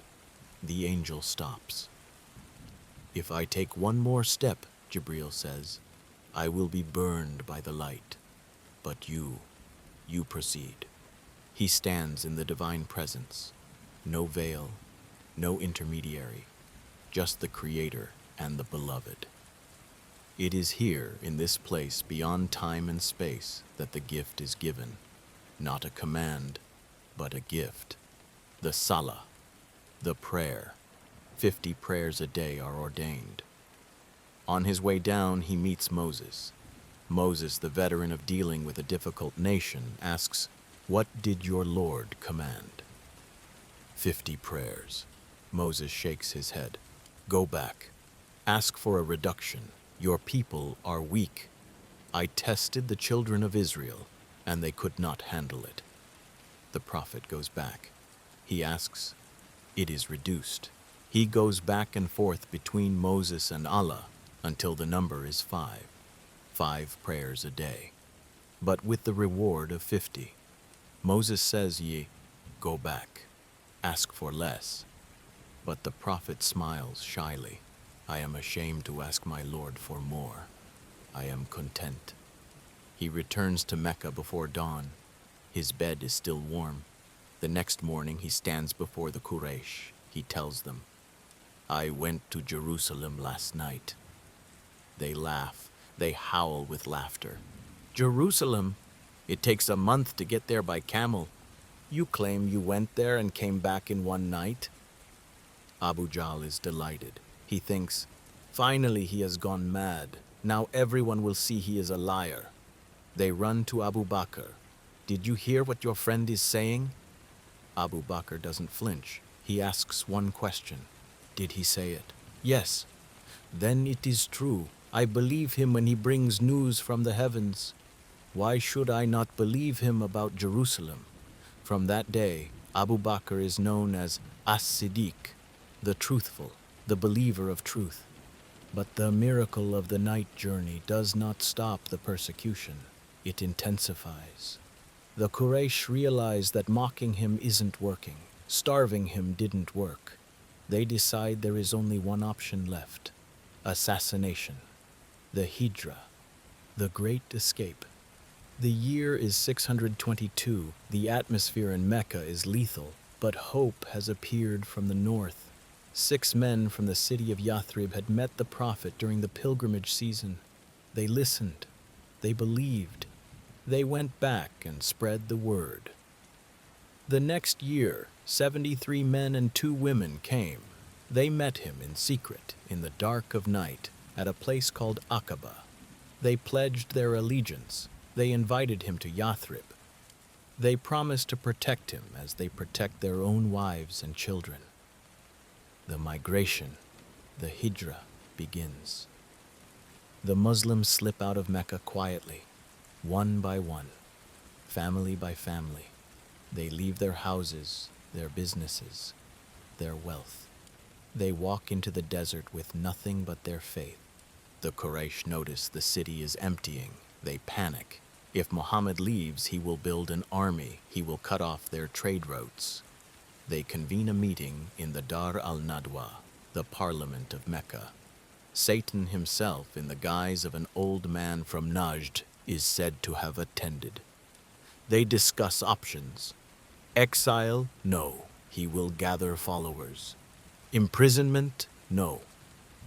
The angel stops. "If I take one more step," Jibreel says, "I will be burned by the light. But you proceed." He stands in the divine presence. No veil, no intermediary, just the Creator and the Beloved. It is here, in this place beyond time and space, that the gift is given. Not a command, but a gift. The Salah, the prayer. 50 prayers a day are ordained. On his way down, he meets Moses. Moses, the veteran of dealing with a difficult nation, asks, "What did your Lord command?" 50 prayers. Moses shakes his head. "Go back. Ask for a reduction. Your people are weak. I tested the children of Israel, and they could not handle it." The prophet goes back. He asks, "It is reduced." He goes back and forth between Moses and Allah until the number is 5. 5 prayers a day, but with the reward of 50. Moses says, Go back. Ask for less." But the prophet smiles shyly. "I am ashamed to ask my Lord for more. I am content." He returns to Mecca before dawn. His bed is still warm. The next morning he stands before the Quraysh. He tells them, "I went to Jerusalem last night." They laugh. They howl with laughter. "Jerusalem? It takes a month to get there by camel. You claim you went there and came back in one night?" Abu Jahl is delighted. He thinks, "Finally he has gone mad. Now everyone will see he is a liar." They run to Abu Bakr. "Did you hear what your friend is saying?" Abu Bakr doesn't flinch. He asks one question. "Did he say it?" "Yes." "Then it is true. I believe him when he brings news from the heavens. Why should I not believe him about Jerusalem?" From that day, Abu Bakr is known as As-Siddiq, the truthful, the believer of truth. But the miracle of the night journey does not stop the persecution. It intensifies. The Quraysh realize that mocking him isn't working. Starving him didn't work. They decide there is only one option left: assassination. The Hijra, the great escape. The year is 622. The atmosphere in Mecca is lethal, but hope has appeared from the north. 6 men from the city of Yathrib had met the Prophet during the pilgrimage season. They listened. They believed. They went back and spread the word. The next year, 73 men and 2 women came. They met him in secret, in the dark of night, at a place called Aqaba. They pledged their allegiance. They invited him to Yathrib. They promised to protect him as they protect their own wives and children. The migration, the Hijra, begins. The Muslims slip out of Mecca quietly, one by one, family by family. They leave their houses, their businesses, their wealth. They walk into the desert with nothing but their faith. The Quraysh notice the city is emptying. They panic. If Muhammad leaves, he will build an army. He will cut off their trade routes. They convene a meeting in the Dar al-Nadwa, the parliament of Mecca. Satan himself, in the guise of an old man from Najd, is said to have attended. They discuss options. Exile? No. He will gather followers. Imprisonment? No.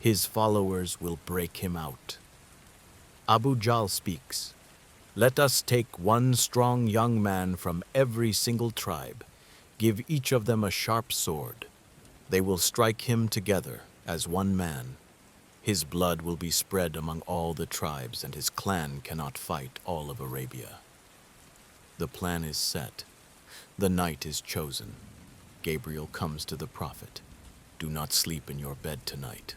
His followers will break him out. Abu Jahl speaks. "Let us take one strong young man from every single tribe. Give each of them a sharp sword. They will strike him together as one man. His blood will be spread among all the tribes, and his clan cannot fight all of Arabia." The plan is set. The night is chosen. Gabriel comes to the prophet. "Do not sleep in your bed tonight."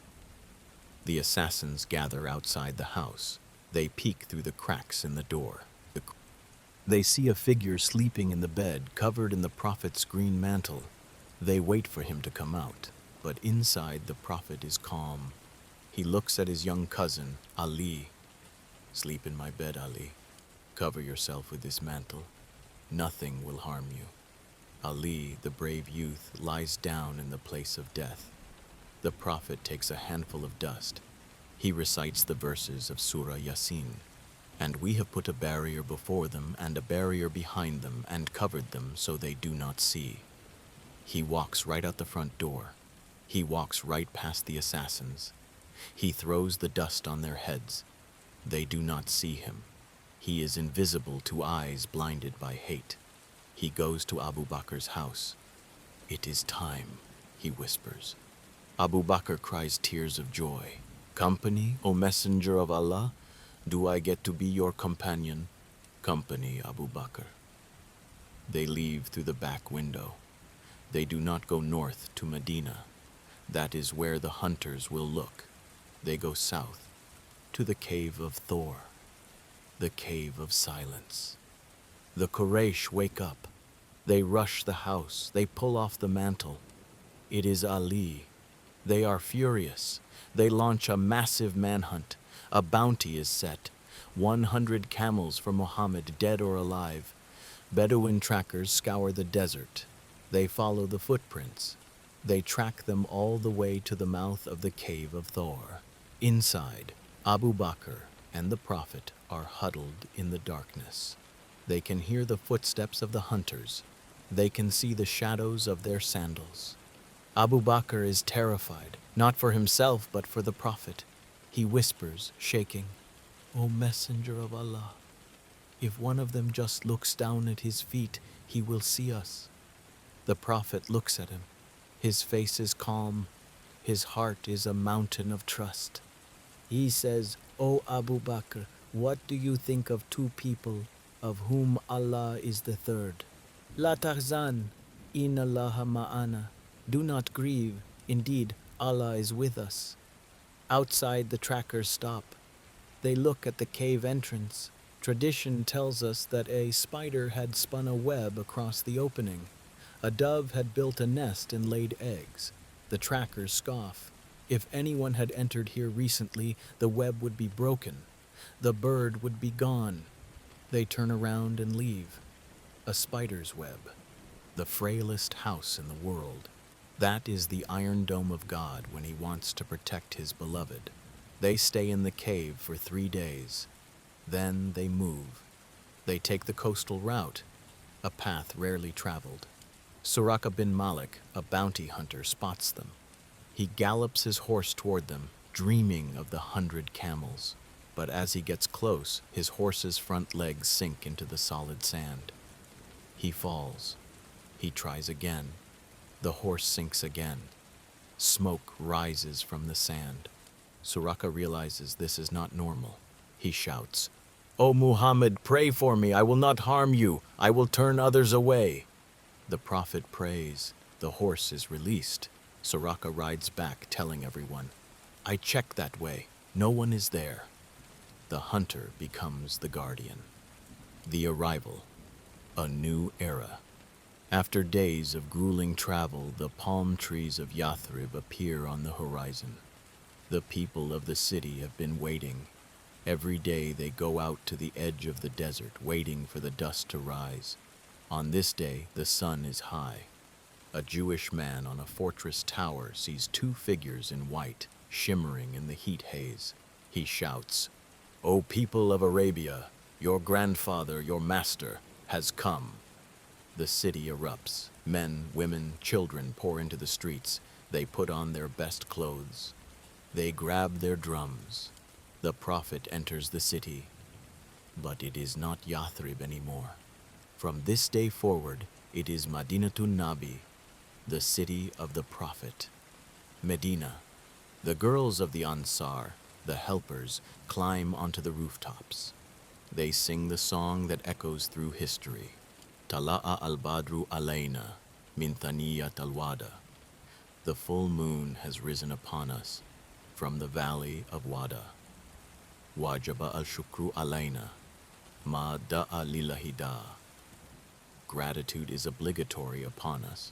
The assassins gather outside the house. They peek through the cracks in the door. They see a figure sleeping in the bed, covered in the prophet's green mantle. They wait for him to come out, but inside the prophet is calm. He looks at his young cousin, Ali. "Sleep in my bed, Ali. Cover yourself with this mantle. Nothing will harm you." Ali, the brave youth, lies down in the place of death. The Prophet takes a handful of dust. He recites the verses of Surah Yasin. And we have put a barrier before them and a barrier behind them and covered them so they do not see. He walks right out the front door. He walks right past the assassins. He throws the dust on their heads. They do not see him. He is invisible to eyes blinded by hate. He goes to Abu Bakr's house. "It is time," he whispers. Abu Bakr cries tears of joy. "Company, O Messenger of Allah? Do I get to be your companion?" "Company, Abu Bakr." They leave through the back window. They do not go north to Medina. That is where the hunters will look. They go south to the Cave of Thor, the Cave of Silence. The Quraysh wake up. They rush the house. They pull off the mantle. It is Ali. They are furious. They launch a massive manhunt. A bounty is set. 100 camels for Muhammad, dead or alive. Bedouin trackers scour the desert. They follow the footprints. They track them all the way to the mouth of the Cave of Thor. Inside, Abu Bakr and the Prophet are huddled in the darkness. They can hear the footsteps of the hunters. They can see the shadows of their sandals. Abu Bakr is terrified, not for himself but for the Prophet. He whispers, shaking, "O Messenger of Allah, if one of them just looks down at his feet, he will see us." The Prophet looks at him. His face is calm. His heart is a mountain of trust. He says, "O Abu Bakr, what do you think of two people, of whom Allah is the third? La tahzan, inna Allaha ma'ana. Do not grieve. Indeed, Allah is with us." Outside, the trackers stop. They look at the cave entrance. Tradition tells us that a spider had spun a web across the opening. A dove had built a nest and laid eggs. The trackers scoff. If anyone had entered here recently, the web would be broken. The bird would be gone. They turn around and leave. A spider's web. The frailest house in the world. That is the iron dome of God when he wants to protect his beloved. They stay in the cave for 3 days. Then they move. They take the coastal route, a path rarely traveled. Suraka bin Malik, a bounty hunter, spots them. He gallops his horse toward them, dreaming of the 100 camels. But as he gets close, his horse's front legs sink into the solid sand. He falls. He tries again. The horse sinks again. Smoke rises from the sand. Suraka realizes this is not normal. He shouts, "O Muhammad, pray for me. I will not harm you. I will turn others away." The Prophet prays. The horse is released. Suraka rides back, telling everyone, "I checked that way. No one is there." The hunter becomes the guardian. The arrival. A new era. After days of grueling travel, the palm trees of Yathrib appear on the horizon. The people of the city have been waiting. Every day they go out to the edge of the desert, waiting for the dust to rise. On this day, the sun is high. A Jewish man on a fortress tower sees 2 figures in white, shimmering in the heat haze. He shouts, "O people of Arabia, your grandfather, your master, has come." The city erupts. Men, women, children pour into the streets. They put on their best clothes. They grab their drums. The Prophet enters the city. But it is not Yathrib anymore. From this day forward, it is Madinatun Nabi, the city of the Prophet. Medina. The girls of the Ansar, the helpers, climb onto the rooftops. They sing the song that echoes through history. Tala'a al-Badru alayna, min thaniyat al-Wada. The full moon has risen upon us from the valley of Wada. Wajaba al-Shukru alayna, ma da'a lilahida. Gratitude is obligatory upon us,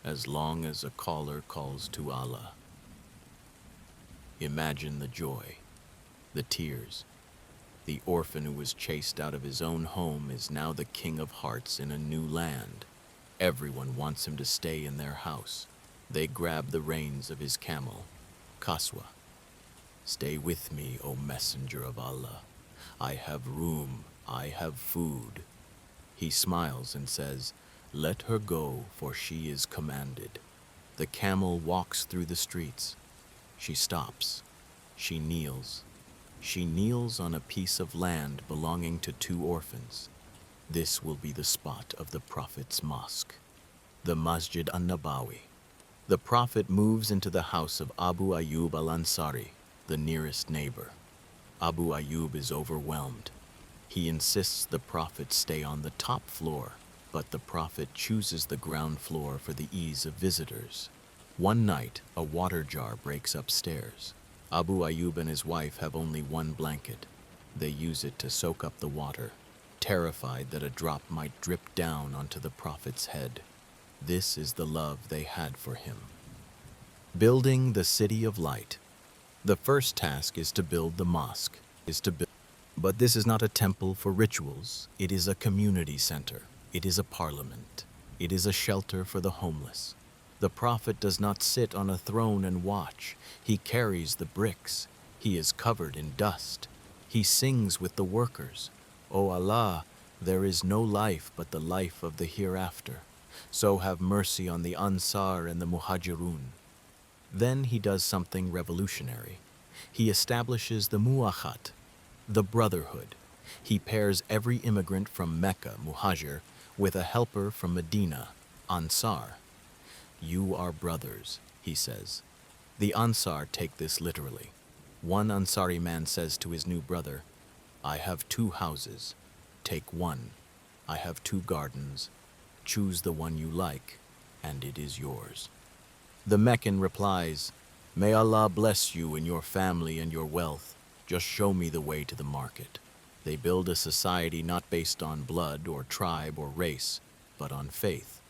as long as a caller calls to Allah. Imagine the joy, the tears. The orphan who was chased out of his own home is now the king of hearts in a new land. Everyone wants him to stay in their house. They grab the reins of his camel. Kaswa, stay with me, O messenger of Allah. I have room, I have food. He smiles and says, let her go, for she is commanded. The camel walks through the streets. She stops. She kneels. She kneels on a piece of land belonging to two orphans. This will be the spot of the Prophet's mosque, the Masjid an-Nabawi. The Prophet moves into the house of Abu Ayyub al-Ansari, the nearest neighbor. Abu Ayyub is overwhelmed. He insists the Prophet stay on the top floor, but the Prophet chooses the ground floor for the ease of visitors. One night, a water jar breaks upstairs. Abu Ayyub and his wife have only one blanket. They use it to soak up the water, terrified that a drop might drip down onto the Prophet's head. This is the love they had for him. Building the City of Light. The first task is to build the mosque, But this is not a temple for rituals. It is a community center. It is a parliament. It is a shelter for the homeless. The Prophet does not sit on a throne and watch. He carries the bricks. He is covered in dust. He sings with the workers. O Allah, there is no life but the life of the hereafter. So have mercy on the Ansar and the Muhajirun. Then he does something revolutionary. He establishes the Mu'akhat, the brotherhood. He pairs every immigrant from Mecca, Muhajir, with a helper from Medina, Ansar. You are brothers, he says. The Ansar take this literally. One Ansari man says to his new brother, I have two houses. Take one. I have two gardens. Choose the one you like, and it is yours. The Meccan replies, May Allah bless you and your family and your wealth. Just show me the way to the market. They build a society not based on blood or tribe or race, but on faith.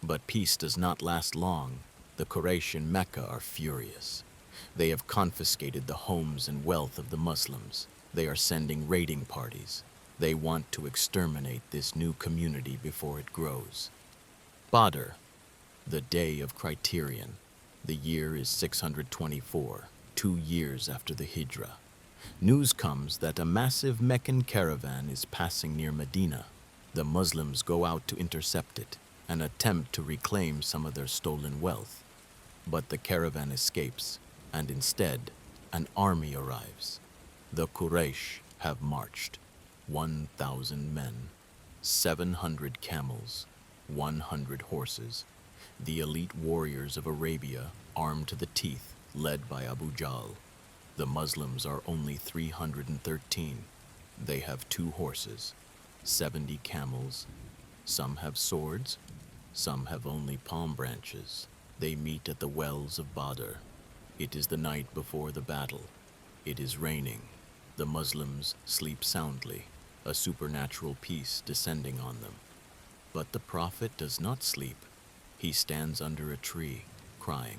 But peace does not last long. The Quraysh in Mecca are furious. They have confiscated the homes and wealth of the Muslims. They are sending raiding parties. They want to exterminate this new community before it grows. Badr, the day of criterion. The year is 624, 2 years after the Hijra. News comes that a massive Meccan caravan is passing near Medina. The Muslims go out to intercept it and attempt to reclaim some of their stolen wealth. But the caravan escapes, and instead, an army arrives. The Quraysh have marched. 1,000 men, 700 camels, 100 horses. The elite warriors of Arabia, armed to the teeth, led by Abu Jahl. The Muslims are only 313. They have 2 horses, 70 camels. Some have swords, some have only palm branches. They meet at the wells of Badr. It is the night before the battle. It is raining. The Muslims sleep soundly, a supernatural peace descending on them. But the Prophet does not sleep. He stands under a tree, crying,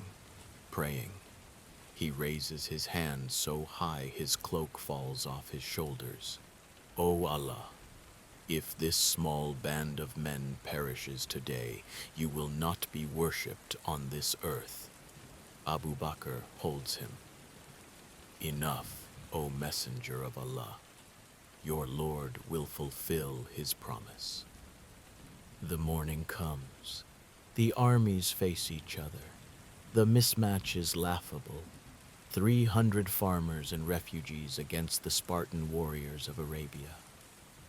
praying. He raises his hand so high his cloak falls off his shoulders. O Allah, if this small band of men perishes today, you will not be worshipped on this earth. Abu Bakr holds him. Enough, O Messenger of Allah. Your Lord will fulfill his promise. The morning comes. The armies face each other. The mismatch is laughable. 300 farmers and refugees against the Spartan warriors of Arabia.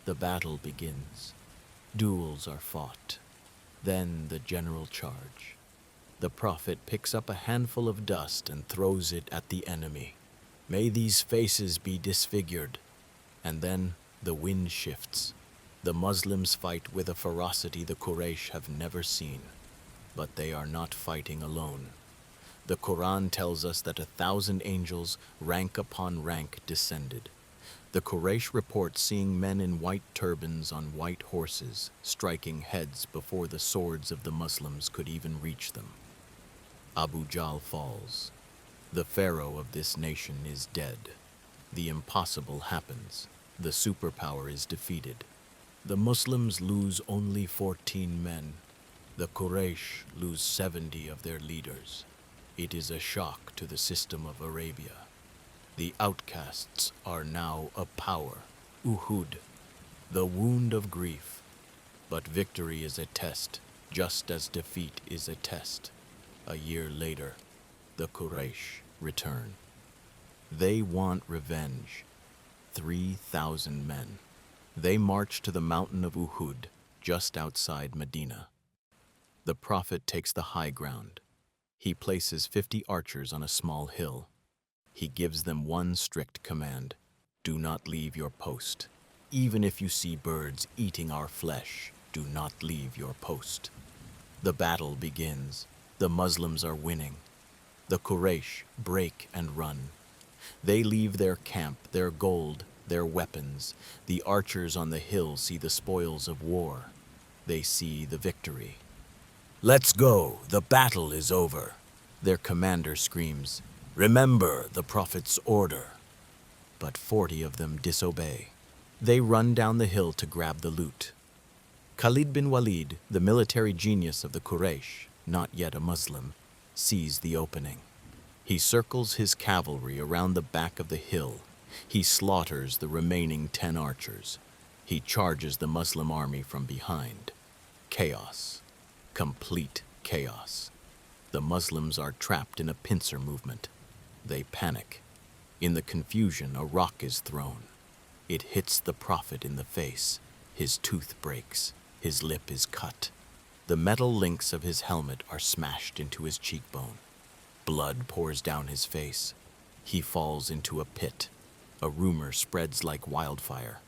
The battle begins. Duels are fought. Then the general charge. The Prophet picks up a handful of dust and throws it at the enemy. May these faces be disfigured. And then the wind shifts. The Muslims fight with a ferocity the Quraysh have never seen. But they are not fighting alone. The Quran tells us that 1,000 angels, rank upon rank, descended. The Quraysh report seeing men in white turbans on white horses, striking heads before the swords of the Muslims could even reach them. Abu Jahl falls. The pharaoh of this nation is dead. The impossible happens. The superpower is defeated. The Muslims lose only 14 men. The Quraysh lose 70 of their leaders. It is a shock to the system of Arabia. The outcasts are now a power. Uhud, the wound of grief. But victory is a test, just as defeat is a test. A year later, the Quraysh return. They want revenge. 3,000 men. They march to the mountain of Uhud, just outside Medina. The Prophet takes the high ground. He places 50 archers on a small hill. He gives them one strict command: do not leave your post. Even if you see birds eating our flesh, do not leave your post. The battle begins. The Muslims are winning. The Quraysh break and run. They leave their camp, their gold, their weapons. The archers on the hill see the spoils of war. They see the victory. "Let's go, the battle is over." Their commander screams, "Remember the Prophet's order." But 40 of them disobey. They run down the hill to grab the loot. Khalid bin Walid, the military genius of the Quraysh, not yet a Muslim, sees the opening. He circles his cavalry around the back of the hill. He slaughters the remaining 10 archers. He charges the Muslim army from behind. Chaos. Complete chaos. The Muslims are trapped in a pincer movement. They panic. In the confusion, a rock is thrown. It hits the Prophet in the face. His tooth breaks. His lip is cut. The metal links of his helmet are smashed into his cheekbone. Blood pours down his face. He falls into a pit. A rumor spreads like wildfire.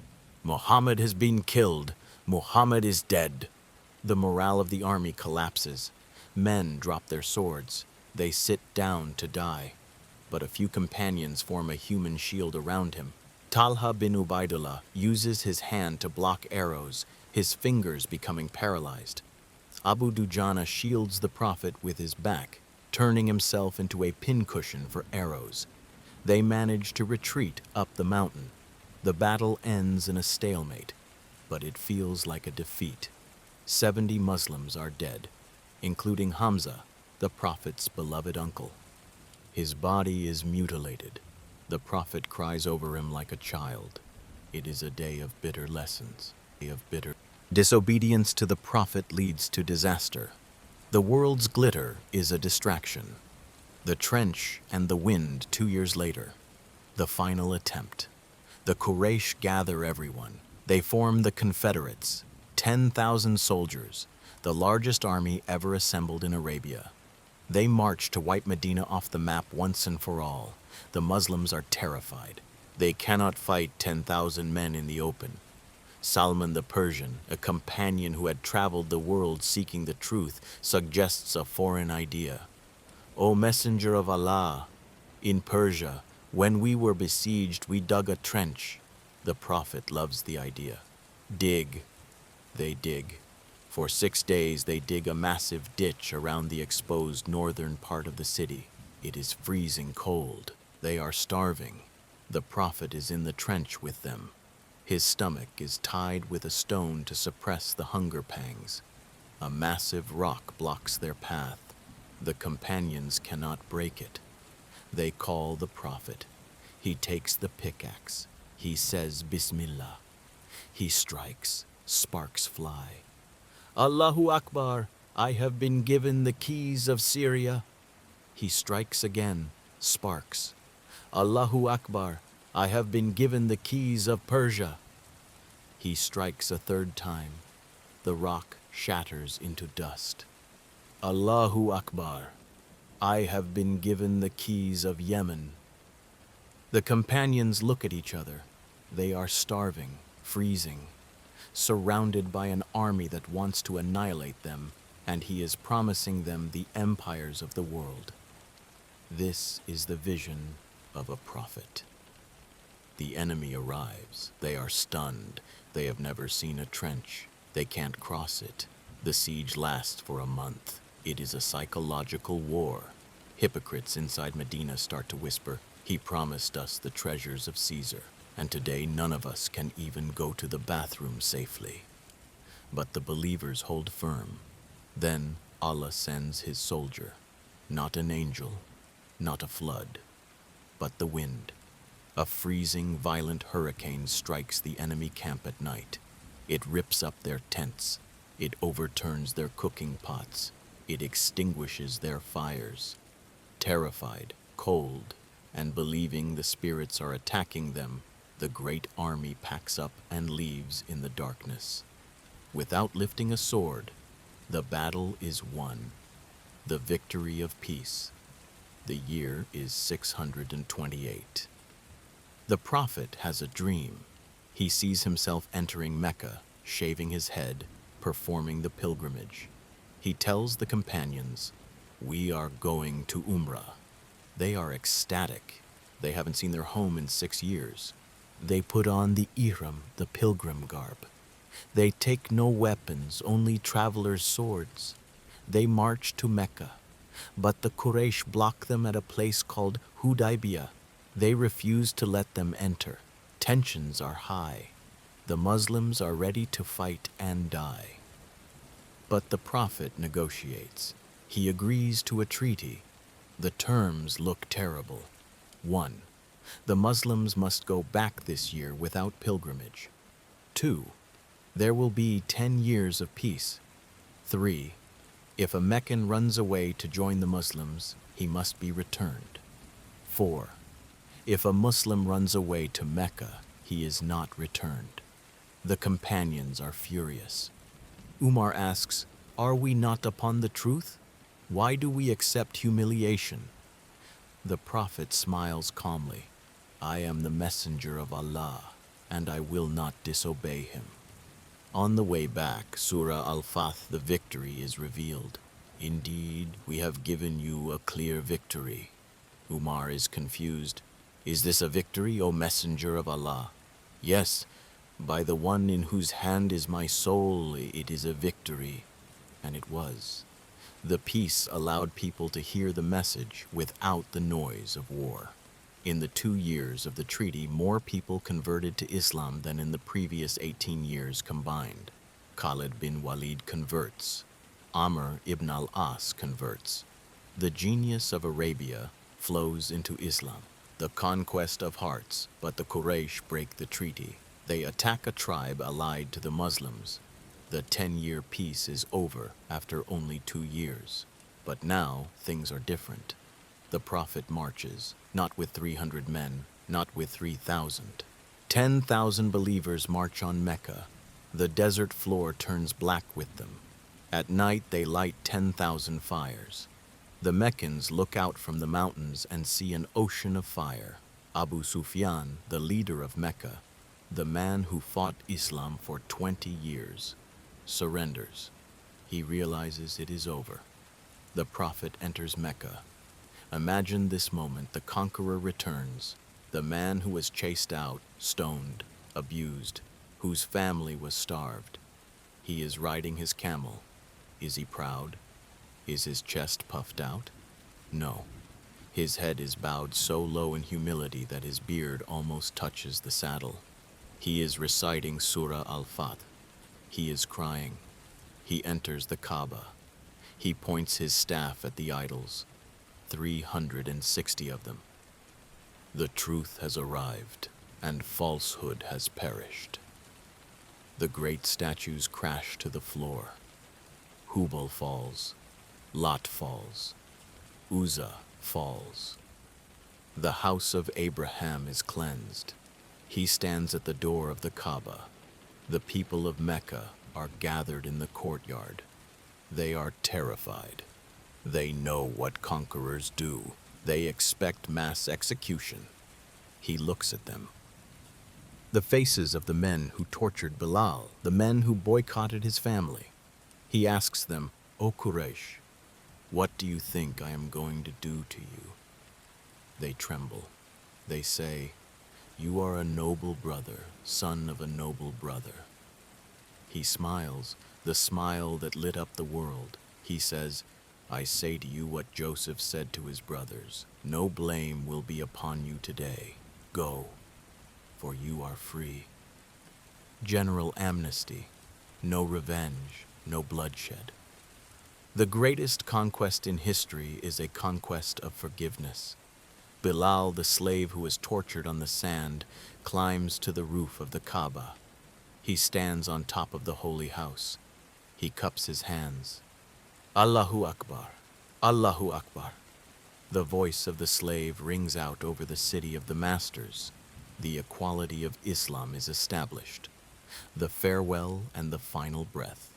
"Muhammad has been killed. Muhammad is dead." The morale of the army collapses. Men drop their swords. They sit down to die. But a few companions form a human shield around him. Talha bin Ubaidullah uses his hand to block arrows, his fingers becoming paralyzed. Abu Dujana shields the Prophet with his back, turning himself into a pincushion for arrows. They manage to retreat up the mountain. The battle ends in a stalemate, but it feels like a defeat. 70 Muslims are dead, including Hamza, the Prophet's beloved uncle. His body is mutilated. The Prophet cries over him like a child. It is a day of bitter lessons, Disobedience to the Prophet leads to disaster. The world's glitter is a distraction. The trench and the wind 2 years later. The final attempt. The Quraysh gather everyone. They form the Confederates, 10,000 soldiers, the largest army ever assembled in Arabia. They march to wipe Medina off the map once and for all. The Muslims are terrified. They cannot fight 10,000 men in the open. Salman the Persian, a companion who had traveled the world seeking the truth, suggests a foreign idea. "O Messenger of Allah, in Persia, when we were besieged, we dug a trench." The Prophet loves the idea. Dig. They dig. For 6 days they dig a massive ditch around the exposed northern part of the city. It is freezing cold. They are starving. The Prophet is in the trench with them. His stomach is tied with a stone to suppress the hunger pangs. A massive rock blocks their path. The companions cannot break it. They call the Prophet. He takes the pickaxe. He says Bismillah. He strikes. Sparks fly. "Allahu Akbar, I have been given the keys of Syria." He strikes again. Sparks. "Allahu Akbar, I have been given the keys of Persia." He strikes a third time. The rock shatters into dust. "Allahu Akbar, I have been given the keys of Yemen." The companions look at each other. They are starving, freezing, surrounded by an army that wants to annihilate them, and he is promising them the empires of the world. This is the vision of a prophet. The enemy arrives. They are stunned. They have never seen a trench. They can't cross it. The siege lasts for a month. It is a psychological war. Hypocrites inside Medina start to whisper, "He promised us the treasures of Caesar, and today none of us can even go to the bathroom safely." But the believers hold firm. Then Allah sends his soldier, not an angel, not a flood, but the wind. A freezing, violent hurricane strikes the enemy camp at night. It rips up their tents. It overturns their cooking pots. It extinguishes their fires. Terrified, cold, and believing the spirits are attacking them, the great army packs up and leaves in the darkness. Without lifting a sword, the battle is won. The victory of peace. The year is 628. The prophet has a dream. He sees himself entering Mecca, shaving his head, performing the pilgrimage. He tells the companions, "We are going to Umrah." They are ecstatic. They haven't seen their home in 6 years. They put on the ihram, the pilgrim garb. They take no weapons, only travelers' swords. They march to Mecca, but the Quraysh block them at a place called Hudaybiyah. They refuse to let them enter. Tensions are high. The Muslims are ready to fight and die. But the Prophet negotiates. He agrees to a treaty. The terms look terrible. 1. The Muslims must go back this year without pilgrimage. 2. There will be 10 years of peace. 3. If a Meccan runs away to join the Muslims, he must be returned. 4. If a Muslim runs away to Mecca, he is not returned. The companions are furious. Umar asks, "Are we not upon the truth? Why do we accept humiliation?" The Prophet smiles calmly. "I am the messenger of Allah, and I will not disobey him." On the way back, Surah Al-Fath, the victory, is revealed. "Indeed, we have given you a clear victory." Umar is confused. "Is this a victory, O messenger of Allah?" "Yes, by the one in whose hand is my soul, it is a victory." And it was. The peace allowed people to hear the message without the noise of war. In the 2 years of the treaty, more people converted to Islam than in the previous 18 years combined. Khalid bin Walid converts. Amr ibn al-As converts. The genius of Arabia flows into Islam. The conquest of hearts, but the Quraysh break the treaty. They attack a tribe allied to the Muslims. The 10-year peace is over after only 2 years. But now things are different. The Prophet marches, not with 300 men, not with 3,000. 10,000 believers march on Mecca. The desert floor turns black with them. At night they light 10,000 fires. The Meccans look out from the mountains and see an ocean of fire. Abu Sufyan, the leader of Mecca, the man who fought Islam for 20 years, surrenders. He realizes it is over. The Prophet enters Mecca. Imagine this moment: the conqueror returns, the man who was chased out, stoned, abused, whose family was starved. He is riding his camel. Is he proud? Is his chest puffed out? No. His head is bowed so low in humility that his beard almost touches the saddle. He is reciting Surah Al-Fath. He is crying. He enters the Kaaba. He points his staff at the idols. 360 of them. The truth has arrived, and falsehood has perished. The great statues crash to the floor. Hubal falls. Lot falls. Uzzah falls. The house of Abraham is cleansed. He stands at the door of the Kaaba. The people of Mecca are gathered in the courtyard. They are terrified. They know what conquerors do. They expect mass execution. He looks at them. The faces of the men who tortured Bilal, the men who boycotted his family. He asks them, "O Quraysh, what do you think I am going to do to you?" They tremble. They say, "You are a noble brother, son of a noble brother." He smiles, the smile that lit up the world. He says, "I say to you what Joseph said to his brothers, no blame will be upon you today. Go, for you are free." General amnesty, no revenge, no bloodshed. The greatest conquest in history is a conquest of forgiveness. Bilal, the slave who was tortured on the sand, climbs to the roof of the Kaaba. He stands on top of the holy house. He cups his hands. Allahu Akbar, Allahu Akbar. The voice of the slave rings out over the city of the masters. The equality of Islam is established. The farewell and the final breath.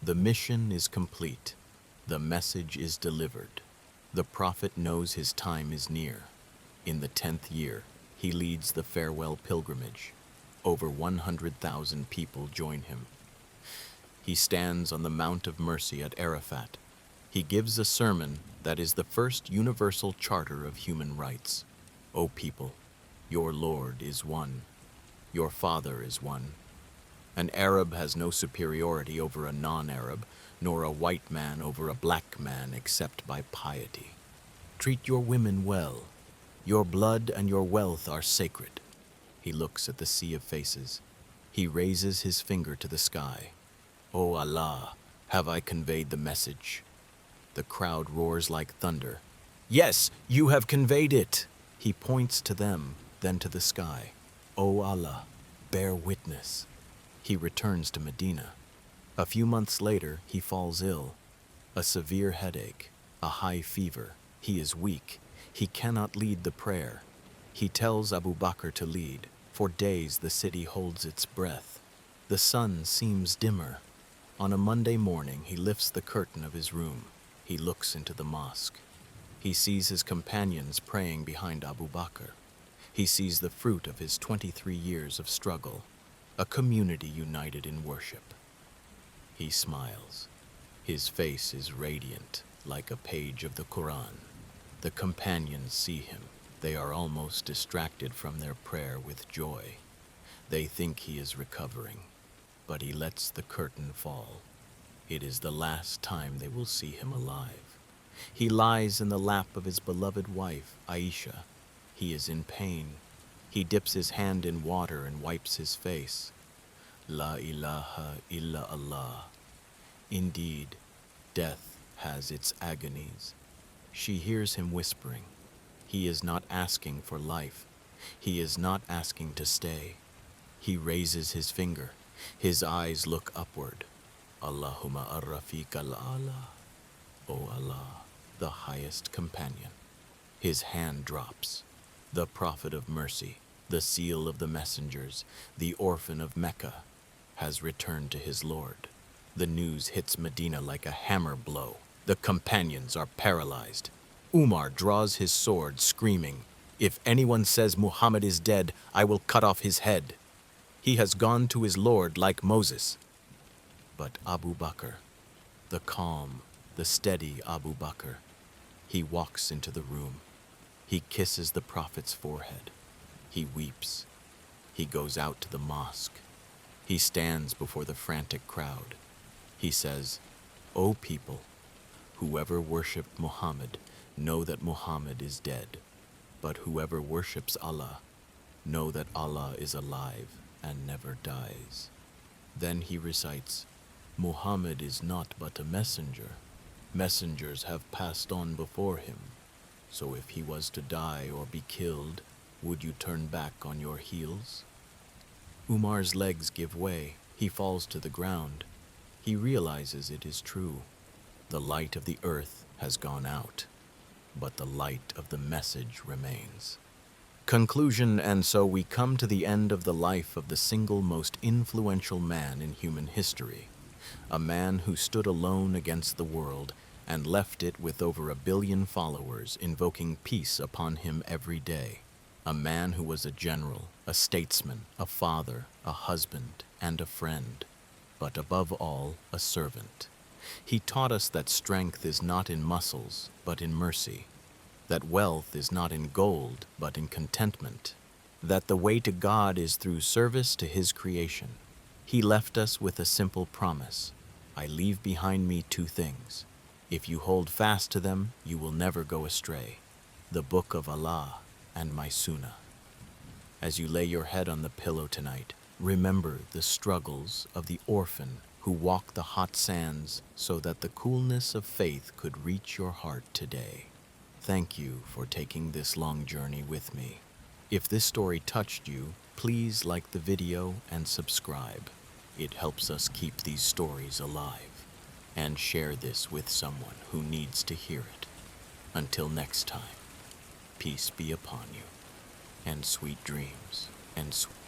The mission is complete. The message is delivered. The prophet knows his time is near. In the 10th year, he leads the farewell pilgrimage. Over 100,000 people join him. He stands on the Mount of Mercy at Arafat. He gives a sermon that is the first universal charter of human rights. O people, your Lord is one. Your Father is one. An Arab has no superiority over a non-Arab, nor a white man over a black man except by piety. Treat your women well. Your blood and your wealth are sacred. He looks at the sea of faces. He raises his finger to the sky. O Allah, have I conveyed the message? The crowd roars like thunder. Yes, you have conveyed it. He points to them, then to the sky. O Allah, bear witness. He returns to Medina. A few months later, he falls ill. A severe headache, a high fever. He is weak. He cannot lead the prayer. He tells Abu Bakr to lead. For days the city holds its breath. The sun seems dimmer. On a Monday morning, he lifts the curtain of his room. He looks into the mosque. He sees his companions praying behind Abu Bakr. He sees the fruit of his 23 years of struggle, a community united in worship. He smiles. His face is radiant, like a page of the Quran. The companions see him. They are almost distracted from their prayer with joy. They think he is recovering, but he lets the curtain fall. It is the last time they will see him alive. He lies in the lap of his beloved wife, Aisha. He is in pain. He dips his hand in water and wipes his face. La ilaha illa Allah. Indeed, death has its agonies. She hears him whispering. He is not asking for life. He is not asking to stay. He raises his finger. His eyes look upward. Allahumma ar-rafiq al-ala. O Allah, the highest companion. His hand drops. The prophet of mercy, the seal of the messengers, the orphan of Mecca, has returned to his Lord. The news hits Medina like a hammer blow. The companions are paralyzed. Umar draws his sword, screaming, "If anyone says Muhammad is dead, I will cut off his head." He has gone to his Lord like Moses. But Abu Bakr, the calm, the steady Abu Bakr, he walks into the room. He kisses the Prophet's forehead. He weeps. He goes out to the mosque. He stands before the frantic crowd. He says, "O people, whoever worshipped Muhammad, know that Muhammad is dead. But whoever worships Allah, know that Allah is alive and never dies." Then he recites, "Muhammad is not but a messenger. Messengers have passed on before him. So if he was to die or be killed, would you turn back on your heels?" Umar's legs give way. He falls to the ground. He realizes it is true. The light of the earth has gone out, but the light of the message remains. Conclusion. And so we come to the end of the life of the single most influential man in human history, a man who stood alone against the world and left it with over 1 billion followers invoking peace upon him every day, a man who was a general, a statesman, a father, a husband, and a friend, but above all, a servant. He taught us that strength is not in muscles, but in mercy, that wealth is not in gold, but in contentment, that the way to God is through service to His creation. He left us with a simple promise: "I leave behind me 2 things. If you hold fast to them, you will never go astray: the Book of Allah and my Sunnah." As you lay your head on the pillow tonight, remember the struggles of the orphan who walked the hot sands so that the coolness of faith could reach your heart today. Thank you for taking this long journey with me. If this story touched you, please like the video and subscribe. It helps us keep these stories alive. And share this with someone who needs to hear it. Until next time, peace be upon you, and sweet dreams, and sweet